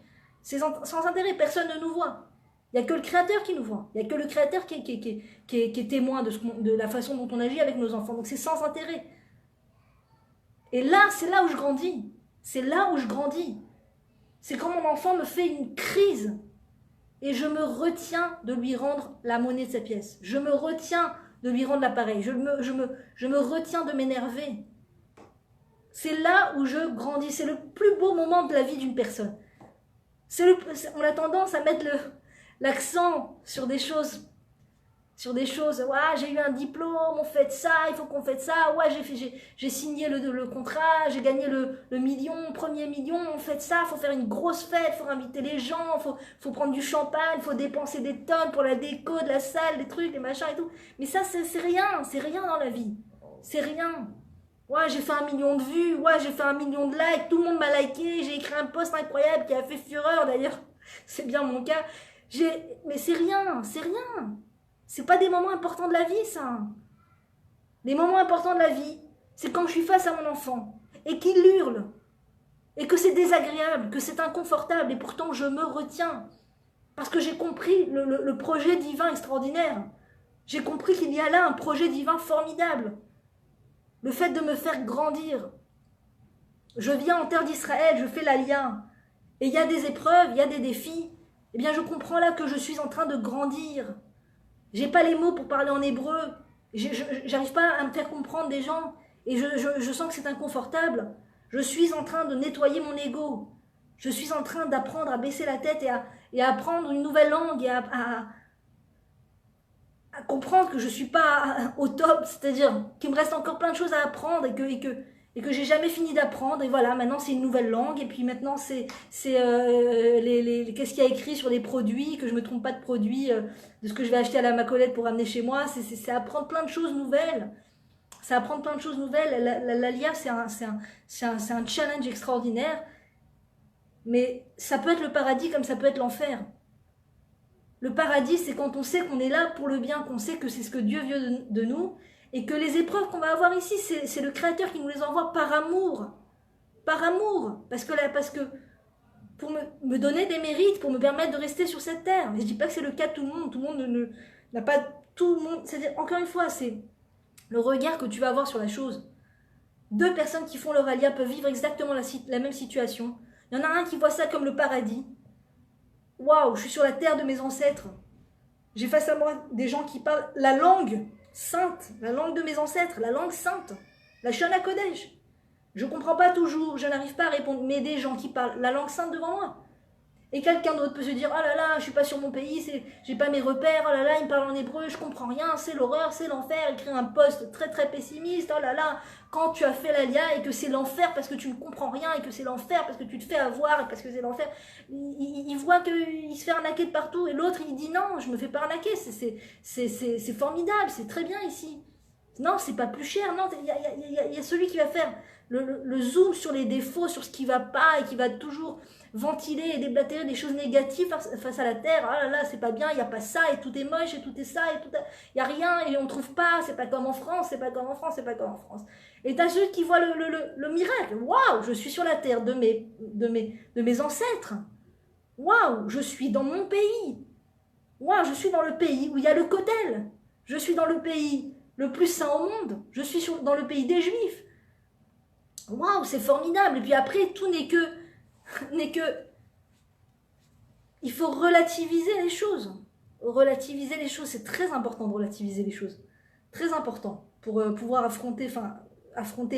C'est sans intérêt, personne ne nous voit. Il n'y a que le Créateur qui nous voit. Il n'y a que le Créateur qui est témoin de la façon dont on agit avec nos enfants. Donc c'est sans intérêt. Et là, c'est là où je grandis. C'est là où je grandis. C'est quand mon enfant me fait une crise et je me retiens de lui rendre la monnaie de sa pièce. Je me retiens de lui rendre l'appareil. Je me retiens de m'énerver. C'est là où je grandis. C'est le plus beau moment de la vie d'une personne. On a tendance à mettre l'accent sur des choses sur des choses, ouais, j'ai eu un diplôme, on fait ça, il faut qu'on fasse ça, ouais, j'ai signé le contrat, j'ai gagné le million, premier million, on fait ça, il faut faire une grosse fête, il faut inviter les gens, faut prendre du champagne, il faut dépenser des tonnes pour la déco de la salle, les trucs, les machins et tout. Mais ça, c'est rien dans la vie. C'est rien. Ouais, j'ai fait 1 million de vues, ouais, j'ai fait 1 million de likes, tout le monde m'a liké, j'ai écrit un post incroyable qui a fait fureur d'ailleurs, c'est bien mon cas. Mais c'est rien, c'est rien. C'est pas des moments importants de la vie, ça. Les moments importants de la vie, c'est quand je suis face à mon enfant et qu'il hurle, et que c'est désagréable, que c'est inconfortable, et pourtant je me retiens. Parce que j'ai compris le projet divin extraordinaire. J'ai compris qu'il y a là un projet divin formidable. Le fait de me faire grandir. Je viens en terre d'Israël, je fais l'alien. Et il y a des épreuves, il y a des défis. Eh bien, je comprends là que je suis en train de grandir. J'ai pas les mots pour parler en hébreu. J'arrive pas à me faire comprendre des gens. Et je sens que c'est inconfortable. Je suis en train de nettoyer mon ego. Je suis en train d'apprendre à baisser la tête et à apprendre une nouvelle langue et à comprendre que je suis pas au top. C'est-à-dire qu'il me reste encore plein de choses à apprendre et que j'ai jamais fini d'apprendre, et voilà, maintenant c'est une nouvelle langue, et puis maintenant c'est qu'est-ce qu'il y a écrit sur les produits, que je me trompe pas de produits, de ce que je vais acheter à la Macolette pour ramener chez moi, c'est apprendre plein de choses nouvelles, c'est apprendre plein de choses nouvelles. L'ALIA, c'est un challenge extraordinaire, mais ça peut être le paradis comme ça peut être l'enfer. Le paradis, c'est quand on sait qu'on est là pour le bien, qu'on sait que c'est ce que Dieu veut de nous, et que les épreuves qu'on va avoir ici, c'est le Créateur qui nous les envoie par amour. Par amour. Parce que pour me donner des mérites, pour me permettre de rester sur cette terre. Mais je ne dis pas que c'est le cas de tout le monde. Tout le monde n'a pas... Tout le monde... C'est-à-dire, encore une fois, c'est le regard que tu vas avoir sur la chose. 2 personnes qui font leur alia peuvent vivre exactement la même situation. Il y en a un qui voit ça comme le paradis. Waouh, je suis sur la terre de mes ancêtres. J'ai face à moi des gens qui parlent la langue sainte, la langue de mes ancêtres, la langue sainte, la Shona Kodesh. Je ne comprends pas toujours, je n'arrive pas à répondre, mais des gens qui parlent la langue sainte devant moi. Et quelqu'un d'autre peut se dire, oh là là, je suis pas sur mon pays, j'ai pas mes repères, oh là là, il me parle en hébreu, je comprends rien, c'est l'horreur, c'est l'enfer, écrire un post très très pessimiste, oh là là, quand tu as fait l'alia et que c'est l'enfer parce que tu ne comprends rien, et que c'est l'enfer parce que tu te fais avoir, et parce que c'est l'enfer, il voit qu'il se fait arnaquer de partout, et l'autre il dit, non, je me fais pas arnaquer, c'est formidable, c'est très bien ici. Non, c'est pas plus cher, non, il y a celui qui va faire le zoom sur les défauts, sur ce qui va pas, et qui va toujours ventiler et déblatérer des choses négatives face à la terre. Ah là là, c'est pas bien, il n'y a pas ça, et tout est moche, et tout est ça, et tout il n'y a rien, et on trouve pas, c'est pas comme en France, c'est pas comme en France, c'est pas comme en France. Et t'as ceux qui voient le miracle. Waouh, je suis sur la terre de mes ancêtres. Waouh, je suis dans mon pays. Waouh, je suis dans le pays où il y a le Kotel. Je suis dans le pays le plus saint au monde. Je suis dans le pays des Juifs. Waouh, c'est formidable. Et puis après, tout n'est que... Il faut relativiser les choses. Relativiser les choses, c'est très important de relativiser les choses. Très important pour pouvoir affronter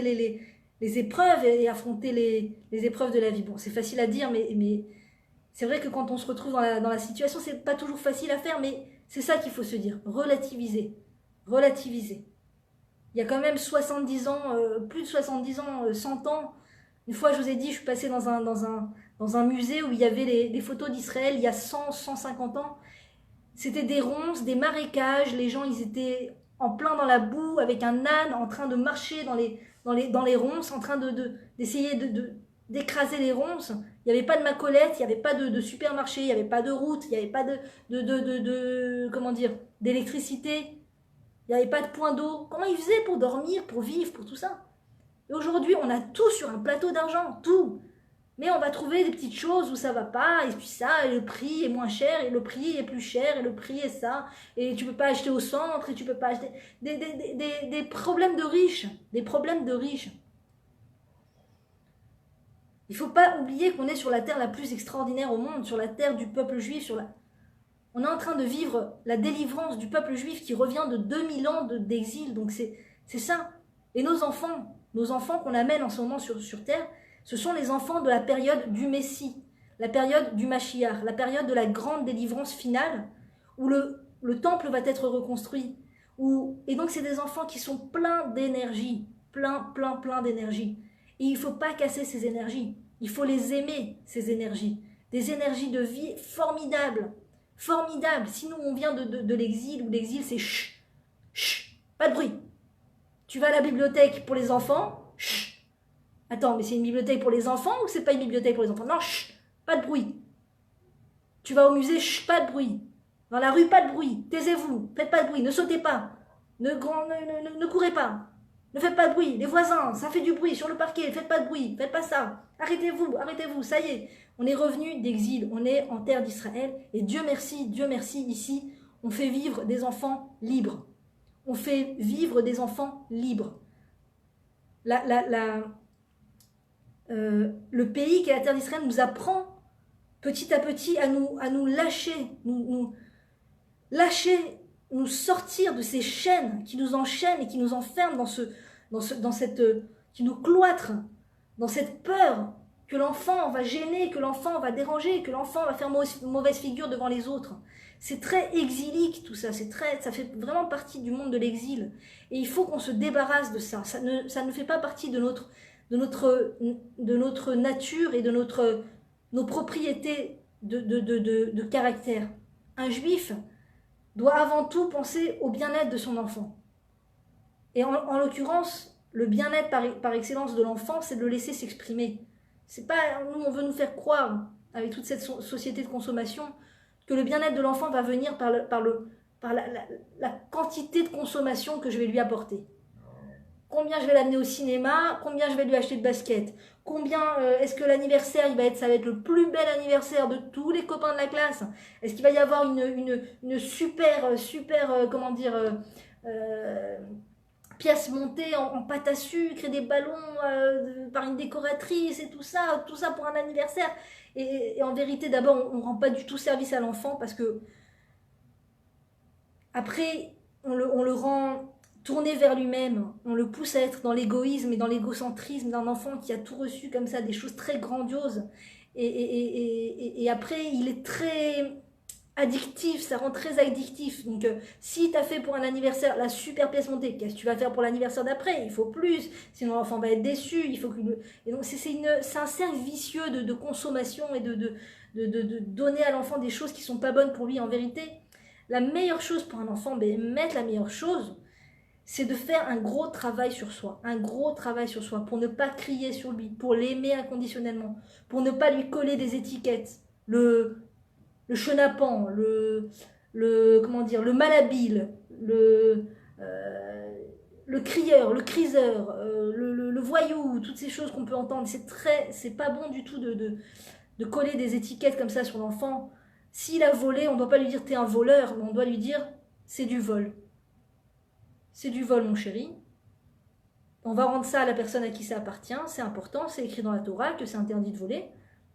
les épreuves et affronter les épreuves de la vie. Bon, c'est facile à dire, mais c'est vrai que quand on se retrouve dans la situation, c'est pas toujours facile à faire, mais c'est ça qu'il faut se dire. Relativiser. Relativiser. Il y a quand même 70 ans, plus de 70 ans, 100 ans. Une fois, je vous ai dit, je suis passée dans un musée où il y avait les photos d'Israël il y a 100, 150 ans. C'était des ronces, des marécages. Les gens, ils étaient en plein dans la boue avec un âne en train de marcher dans les ronces, en train d'essayer d'écraser les ronces. Il n'y avait pas de macolette, il n'y avait pas de supermarché, il n'y avait pas de route, il n'y avait pas comment dire, d'électricité. Il n'y avait pas de point d'eau. Comment ils faisaient pour dormir, pour vivre, pour tout ça? Et aujourd'hui, on a tout sur un plateau d'argent, tout. Mais on va trouver des petites choses où ça va pas, et puis ça, et le prix est moins cher, et le prix est plus cher, et le prix est ça, et tu peux pas acheter au centre, et tu peux pas acheter... Des problèmes de riches, des problèmes de riches. Il faut pas oublier qu'on est sur la terre la plus extraordinaire au monde, sur la terre du peuple juif, On est en train de vivre la délivrance du peuple juif qui revient de 2000 ans d'exil, donc c'est ça. Et nos enfants qu'on amène en ce moment sur terre, ce sont les enfants de la période du Messie, la période du Mashiach, la période de la grande délivrance finale, où le le temple va être reconstruit. Et donc c'est des enfants qui sont pleins d'énergie, plein d'énergie. Et il ne faut pas casser ces énergies, il faut les aimer, ces énergies. Des énergies de vie formidables, formidables. Sinon on vient de l'exil, où l'exil c'est chut, chut, pas de bruit. Tu vas à la bibliothèque pour les enfants, chut. Attends, mais c'est une bibliothèque pour les enfants ou c'est pas une bibliothèque pour les enfants? Non, chut, pas de bruit. Tu vas au musée, chut, pas de bruit. Dans la rue, pas de bruit. Taisez-vous, faites pas de bruit, ne sautez pas. Ne courez pas. Ne faites pas de bruit. Les voisins, ça fait du bruit sur le parquet, faites pas de bruit, faites pas ça. Arrêtez-vous, ça y est. On est revenu d'exil, on est en terre d'Israël. Et Dieu merci, ici, on fait vivre des enfants libres. On fait vivre des enfants libres. Le pays qui est la terre d'Israël nous apprend petit à petit à nous lâcher, nous sortir de ces chaînes qui nous enchaînent et qui nous enferment qui nous cloîtrent, dans cette peur que l'enfant va gêner, que l'enfant va déranger, que l'enfant va faire mauvaise figure devant les autres. C'est très exilique tout ça, ça fait vraiment partie du monde de l'exil. Et il faut qu'on se débarrasse de ça. Ça ne fait pas partie de notre nature et de nos propriétés de caractère. Un juif doit avant tout penser au bien-être de son enfant. Et en l'occurrence, le bien-être par excellence de l'enfant, c'est de le laisser s'exprimer. C'est pas, nous, on veut nous faire croire, avec toute cette société de consommation, que le bien-être de l'enfant va venir par la quantité de consommation que je vais lui apporter. Combien je vais l'amener au cinéma, combien je vais lui acheter de baskets, combien est-ce que l'anniversaire, ça va être le plus bel anniversaire de tous les copains de la classe, est-ce qu'il va y avoir une super pièce montée en pâte à sucre et des ballons par une décoratrice et tout ça pour un anniversaire. Et en vérité, d'abord, on ne rend pas du tout service à l'enfant parce que après, on le rend tourné vers lui-même, on le pousse à être dans l'égoïsme et dans l'égocentrisme d'un enfant qui a tout reçu comme ça, des choses très grandioses. Et après, il est très addictif, ça rend très addictif. Donc, si tu as fait pour un anniversaire la super pièce montée, qu'est-ce que tu vas faire pour l'anniversaire d'après? Il faut plus, sinon l'enfant va être déçu. Et donc, c'est un cercle vicieux de consommation et de donner à l'enfant des choses qui ne sont pas bonnes pour lui. En vérité, la meilleure chose pour un enfant, mettre la meilleure chose, c'est de faire un gros travail sur soi, pour ne pas crier sur lui, pour l'aimer inconditionnellement, pour ne pas lui coller des étiquettes, le chenapan, le malhabile, le crieur, le criseur, le voyou, toutes ces choses qu'on peut entendre. C'est pas bon du tout de coller des étiquettes comme ça sur l'enfant. S'il a volé, on ne doit pas lui dire t'es un voleur, mais on doit lui dire c'est du vol. C'est du vol, mon chéri. On va rendre ça à la personne à qui ça appartient. C'est important, c'est écrit dans la Torah que c'est interdit de voler.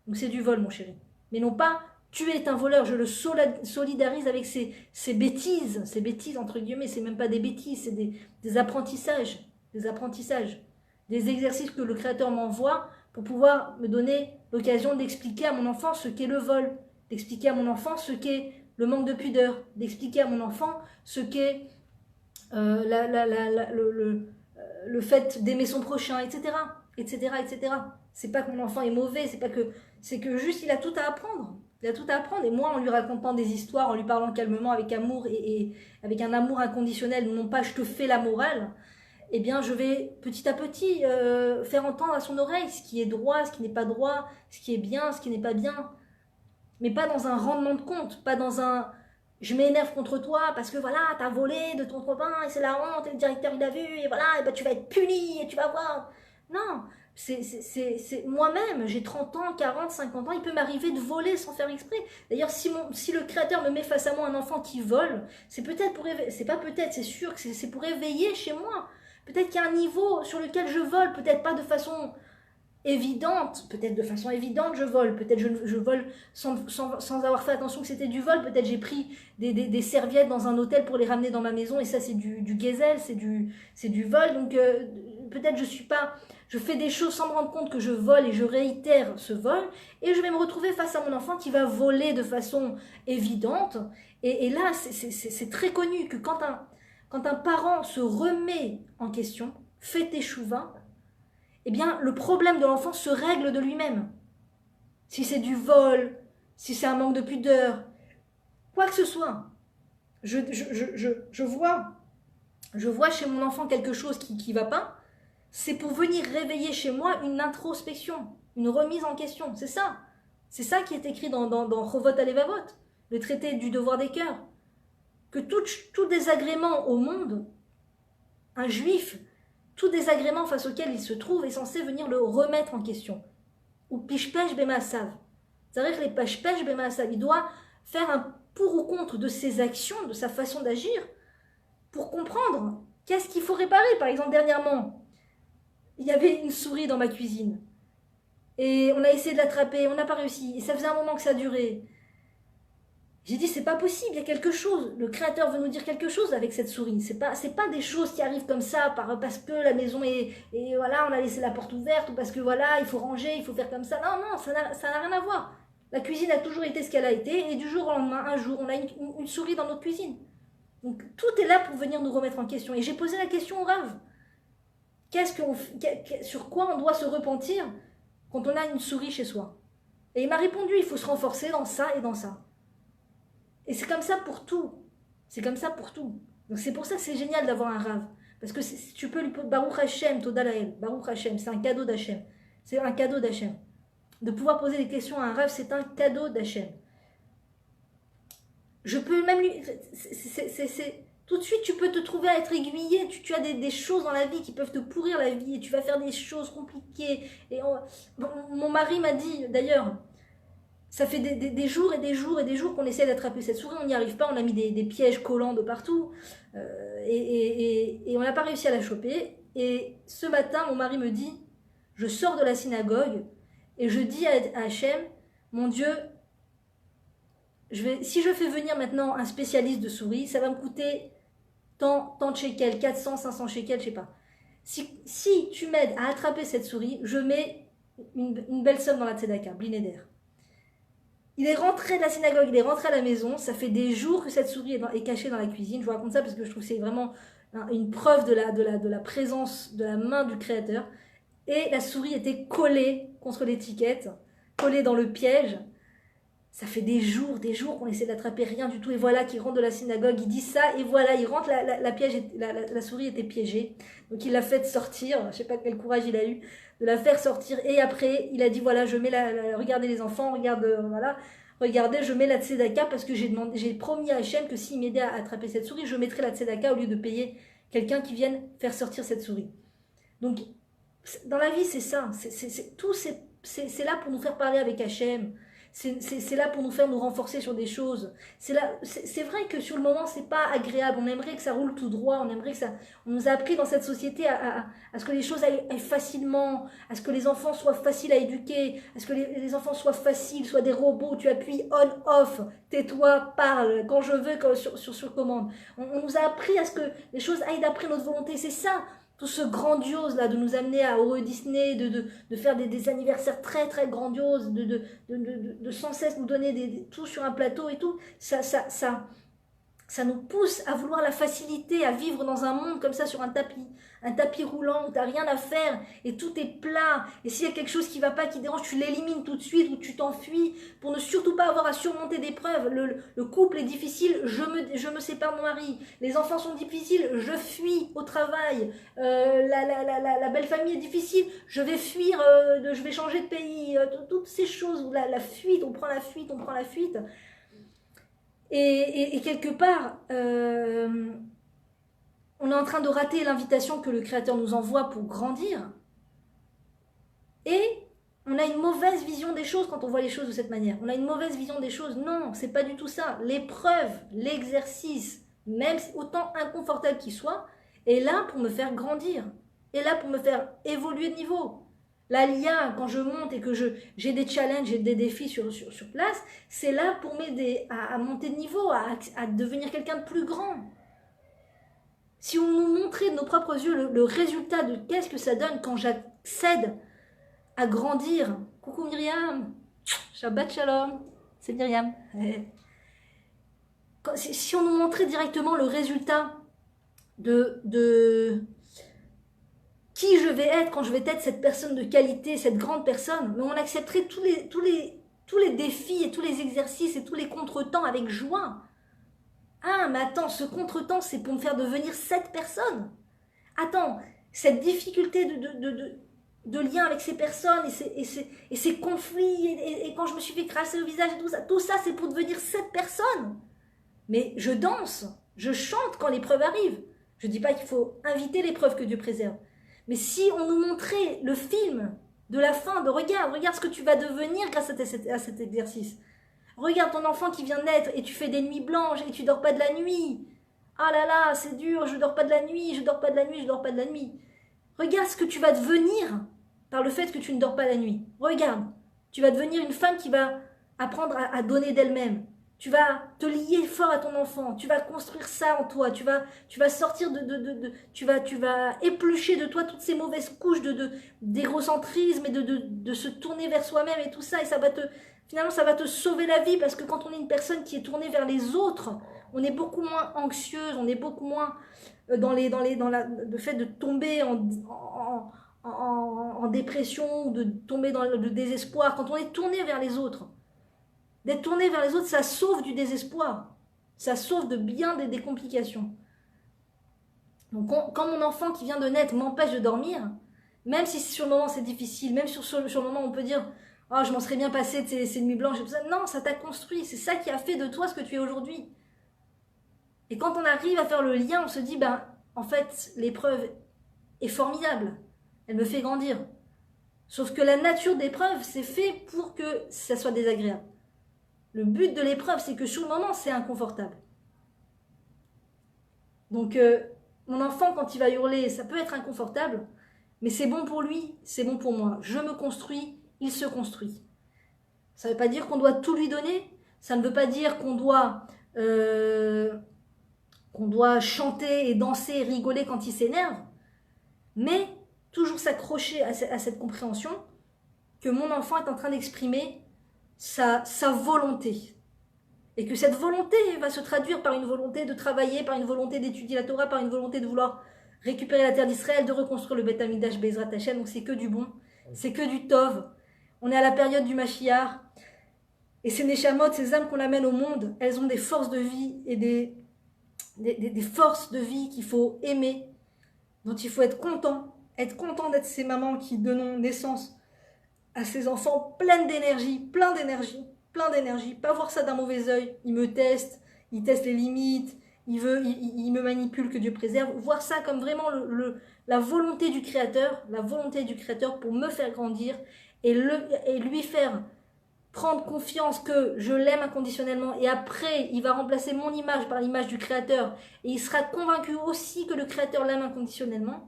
Donc c'est du vol, mon chéri. Mais non pas, tu es un voleur. Je le solidarise avec ces bêtises. Ces bêtises, entre guillemets, c'est même pas des bêtises, c'est des apprentissages. Des apprentissages. Des exercices que le Créateur m'envoie pour pouvoir me donner l'occasion d'expliquer à mon enfant ce qu'est le vol. D'expliquer à mon enfant ce qu'est le manque de pudeur. D'expliquer à mon enfant ce qu'est le fait d'aimer son prochain, etc. C'est pas que mon enfant est mauvais, c'est que juste il a tout à apprendre. Et moi, en lui racontant des histoires, en lui parlant calmement avec amour et avec un amour inconditionnel, non pas je te fais la morale, eh bien je vais petit à petit faire entendre à son oreille ce qui est droit, ce qui n'est pas droit, ce qui est bien, ce qui n'est pas bien. Mais pas dans un rendement de compte, pas dans un je m'énerve contre toi parce que voilà, t'as volé de ton copain et c'est la honte et le directeur il a vu et voilà, et ben tu vas être puni et tu vas voir. Non, c'est moi-même, j'ai 30 ans, 40, 50 ans, il peut m'arriver de voler sans faire exprès. D'ailleurs, si le Créateur me met face à moi un enfant qui vole, c'est sûr que c'est pour éveiller chez moi. Peut-être qu'il y a un niveau sur lequel je vole, peut-être pas de façon évidente, peut-être de façon évidente je vole, peut-être je vole sans avoir fait attention que c'était du vol, peut-être j'ai pris des serviettes dans un hôtel pour les ramener dans ma maison et ça c'est du gazelle, c'est du vol, donc peut-être je suis pas je fais des choses sans me rendre compte que je vole et je réitère ce vol, et je vais me retrouver face à mon enfant qui va voler de façon évidente. Et là, c'est très connu que quand un parent se remet en question, fait échouva, eh bien, le problème de l'enfant se règle de lui-même. Si c'est du vol, si c'est un manque de pudeur, quoi que ce soit. Je vois chez mon enfant quelque chose qui va pas, c'est pour venir réveiller chez moi une introspection, une remise en question. C'est ça. C'est ça qui est écrit dans Chovot Halevavot, le traité du devoir des cœurs. Que tout désagrément au monde, un juif, tout désagrément face auquel il se trouve est censé venir le remettre en question. Ou pishpesh bemasav. C'est-à-dire que les pishpesh bemasav, il doit faire un pour ou contre de ses actions, de sa façon d'agir, pour comprendre qu'est-ce qu'il faut réparer. Par exemple, dernièrement, il y avait une souris dans ma cuisine. Et on a essayé de l'attraper, on n'a pas réussi. Et ça faisait un moment que ça durait. J'ai dit, c'est pas possible, il y a quelque chose. Le créateur veut nous dire quelque chose avec cette souris. C'est pas des choses qui arrivent comme ça parce que la maison est... Et voilà, on a laissé la porte ouverte, ou parce que voilà, il faut ranger, il faut faire comme ça. Non, ça n'a rien à voir. La cuisine a toujours été ce qu'elle a été. Et du jour au lendemain, un jour, on a une souris dans notre cuisine. Donc tout est là pour venir nous remettre en question. Et j'ai posé la question au Rav. Sur quoi on doit se repentir quand on a une souris chez soi? Et il m'a répondu, il faut se renforcer dans ça et dans ça. Et c'est comme ça pour tout. C'est comme ça pour tout. Donc c'est pour ça que c'est génial d'avoir un Rav. Parce que tu peux lui... Baruch Hashem, Toda Lael. Baruch Hashem, c'est un cadeau d'Hachem. C'est un cadeau d'Hachem. De pouvoir poser des questions à un Rav, c'est un cadeau d'Hachem. Je peux même lui... Tout de suite, tu peux te trouver à être aiguillé. Tu as des choses dans la vie qui peuvent te pourrir la vie. Et tu vas faire des choses compliquées. Mon mari m'a dit, d'ailleurs, ça fait des jours et des jours et des jours qu'on essaie d'attraper cette souris. On n'y arrive pas. On a mis des pièges collants de partout. Et on n'a pas réussi à la choper. Et ce matin, mon mari me dit, je sors de la synagogue et je dis à Hachem, mon Dieu, si je fais venir maintenant un spécialiste de souris, ça va me coûter tant de shekels, 400, 500 shekels, je sais pas. Si tu m'aides à attraper cette souris, je mets une belle somme dans la tzedaka, Blineder. Il est rentré de la synagogue, il est rentré à la maison, ça fait des jours que cette souris est cachée dans la cuisine. Je vous raconte ça parce que je trouve que c'est vraiment une preuve de la présence, de la main du Créateur. Et la souris était collée contre l'étiquette, collée dans le piège. Ça fait des jours qu'on essaie d'attraper, rien du tout. Et voilà qu'il rentre de la synagogue, il dit ça, et voilà, il rentre, la souris était piégée. Donc il l'a fait sortir, je ne sais pas quel courage il a eu, de la faire sortir. Et après, il a dit, voilà, je mets regardez les enfants, regardez, je mets la tzedaka parce que j'ai promis à Hachem que s'il m'aidait à attraper cette souris, je mettrais la tzedaka au lieu de payer quelqu'un qui vienne faire sortir cette souris. Donc, dans la vie, c'est ça. C'est là pour nous faire parler avec Hachem. C'est là pour nous faire nous renforcer sur des choses. C'est vrai que sur le moment, c'est pas agréable. On aimerait que ça roule tout droit. On aimerait que ça... On nous a appris dans cette société à ce que les choses aillent facilement, à ce que les enfants soient faciles à éduquer, à ce que les enfants soient faciles, soient des robots. Tu appuies on/off, tais-toi, parle, quand je veux, sur commande. On nous a appris à ce que les choses aillent d'après notre volonté. C'est ça. Tout ce grandiose là, de nous amener à Euro Disney, de faire des anniversaires très très grandioses, de sans cesse nous donner tout sur un plateau et tout, ça nous pousse à vouloir la facilité, à vivre dans un monde comme ça sur un tapis roulant où tu n'as rien à faire et tout est plat. Et s'il y a quelque chose qui ne va pas, qui dérange, tu l'élimines tout de suite ou tu t'enfuis pour ne surtout pas avoir à surmonter des preuves. Le couple est difficile, je me sépare de mon mari. Les enfants sont difficiles, je fuis au travail. La belle famille est difficile, je vais fuir, je vais changer de pays. Toutes ces choses, la fuite, on prend la fuite. Et quelque part, on est en train de rater l'invitation que le Créateur nous envoie pour grandir. Et on a une mauvaise vision des choses quand on voit les choses de cette manière. On a une mauvaise vision des choses. Non, c'est pas du tout ça. L'épreuve, l'exercice, même autant inconfortable qu'il soit, est là pour me faire grandir. Est là pour me faire évoluer de niveau. L'Alia, quand je monte et que j'ai des challenges, j'ai des défis sur place, c'est là pour m'aider à monter de niveau, à devenir quelqu'un de plus grand. Si on nous montrait de nos propres yeux le résultat de qu'est-ce que ça donne s'aide à grandir. Coucou Myriam, Shabbat Shalom, c'est Myriam. Si on nous montrait directement le résultat de qui je vais être quand je vais être cette personne de qualité, cette grande personne, mais on accepterait tous les défis et tous les exercices et tous les contretemps avec joie. Ah, mais attends, ce contretemps, c'est pour me faire devenir cette personne. Attends, cette difficulté de lien avec ces personnes et ces conflits, et quand je me suis fait crasser le visage et tout ça, c'est pour devenir cette personne. Mais je danse, je chante quand l'épreuve arrive. Je ne dis pas qu'il faut inviter l'épreuve que Dieu préserve. Mais si on nous montrait le film de la fin, de regarde ce que tu vas devenir grâce à cet exercice. Regarde ton enfant qui vient de naître et tu fais des nuits blanches et tu dors pas de la nuit. Ah là là, c'est dur, je dors pas de la nuit, je dors pas de la nuit, je dors pas de la nuit. Regarde ce que tu vas devenir par le fait que tu ne dors pas la nuit. Regarde, tu vas devenir une femme qui va apprendre à donner d'elle-même. Tu vas te lier fort à ton enfant, tu vas construire ça en toi, tu vas sortir tu vas éplucher de toi toutes ces mauvaises couches d'égocentrisme et de se tourner vers soi-même et tout ça, et finalement ça va te sauver la vie, parce que quand on est une personne qui est tournée vers les autres, on est beaucoup moins anxieuse, on est beaucoup moins dans le fait de tomber en dépression, ou de tomber dans le désespoir. Quand on est tourné vers les autres, d'être tourné vers les autres, ça sauve du désespoir. Ça sauve de bien des complications. Donc quand mon enfant qui vient de naître m'empêche de dormir, même si sur le moment c'est difficile, même sur le moment on peut dire « Oh, je m'en serais bien passé de ces nuits blanches et tout ça », non, ça t'a construit, c'est ça qui a fait de toi ce que tu es aujourd'hui. Et quand on arrive à faire le lien, on se dit « En fait, l'épreuve est formidable, elle me fait grandir. » Sauf que la nature d'épreuve, c'est fait pour que ça soit désagréable. Le but de l'épreuve, c'est que sur le moment, c'est inconfortable. Donc, mon enfant, quand il va hurler, ça peut être inconfortable, mais c'est bon pour lui, c'est bon pour moi. Je me construis, il se construit. Ça ne veut pas dire qu'on doit tout lui donner, ça ne veut pas dire qu'on doit chanter et danser et rigoler quand il s'énerve, mais toujours s'accrocher à cette compréhension que mon enfant est en train d'exprimer sa volonté. Et que cette volonté va se traduire par une volonté de travailler, par une volonté d'étudier la Torah, par une volonté de vouloir récupérer la terre d'Israël, de reconstruire le Beth Amikdash Be'ezrat Hashem. Donc c'est que du bon, c'est que du Tov. On est à la période du Mashiach. Et ces Neshamot, ces âmes qu'on amène au monde, elles ont des forces de vie et des forces de vie qu'il faut aimer, dont il faut être content d'être ces mamans qui donnent naissance à ces enfants pleins d'énergie, plein d'énergie, pas voir ça d'un mauvais œil, il me teste, il teste les limites, il me manipule, que Dieu préserve, voir ça comme vraiment la volonté du Créateur pour me faire grandir et lui faire prendre confiance que je l'aime inconditionnellement, et après il va remplacer mon image par l'image du Créateur, et il sera convaincu aussi que le Créateur l'aime inconditionnellement.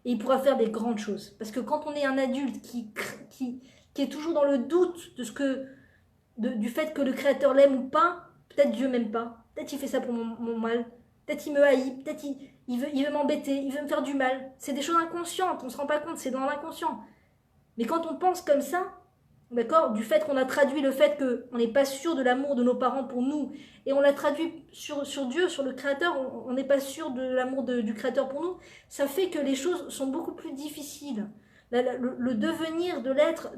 Et il pourra faire des grandes choses. Parce que quand on est un adulte qui est toujours dans le doute du fait que le Créateur l'aime ou pas, peut-être Dieu m'aime pas, peut-être il fait ça pour mon mal, peut-être il me haït, peut-être il veut m'embêter, il veut me faire du mal. C'est des choses inconscientes, on ne se rend pas compte, c'est dans l'inconscient. Mais quand on pense comme ça, d'accord, du fait qu'on a traduit le fait qu'on n'est pas sûr de l'amour de nos parents pour nous, et on l'a traduit sur Dieu, sur le Créateur, on n'est pas sûr de l'amour du Créateur pour nous, ça fait que les choses sont beaucoup plus difficiles. Le devenir de l'être,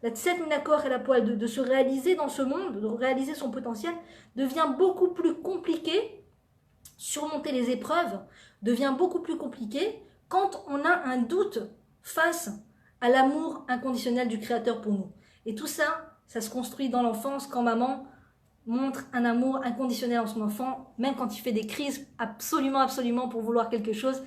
la tset minakor et la poêle, de se réaliser dans ce monde, de réaliser son potentiel, devient beaucoup plus compliqué. Surmonter les épreuves devient beaucoup plus compliqué quand on a un doute face à l'amour inconditionnel du Créateur pour nous. Et tout ça, ça se construit dans l'enfance quand maman montre un amour inconditionnel en son enfant, même quand il fait des crises absolument pour vouloir quelque chose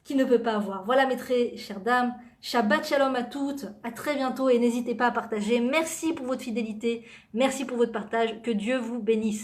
qu'il ne peut pas avoir. Voilà mes très chères dames, Shabbat Shalom à toutes, à très bientôt et n'hésitez pas à partager. Merci pour votre fidélité, merci pour votre partage, que Dieu vous bénisse.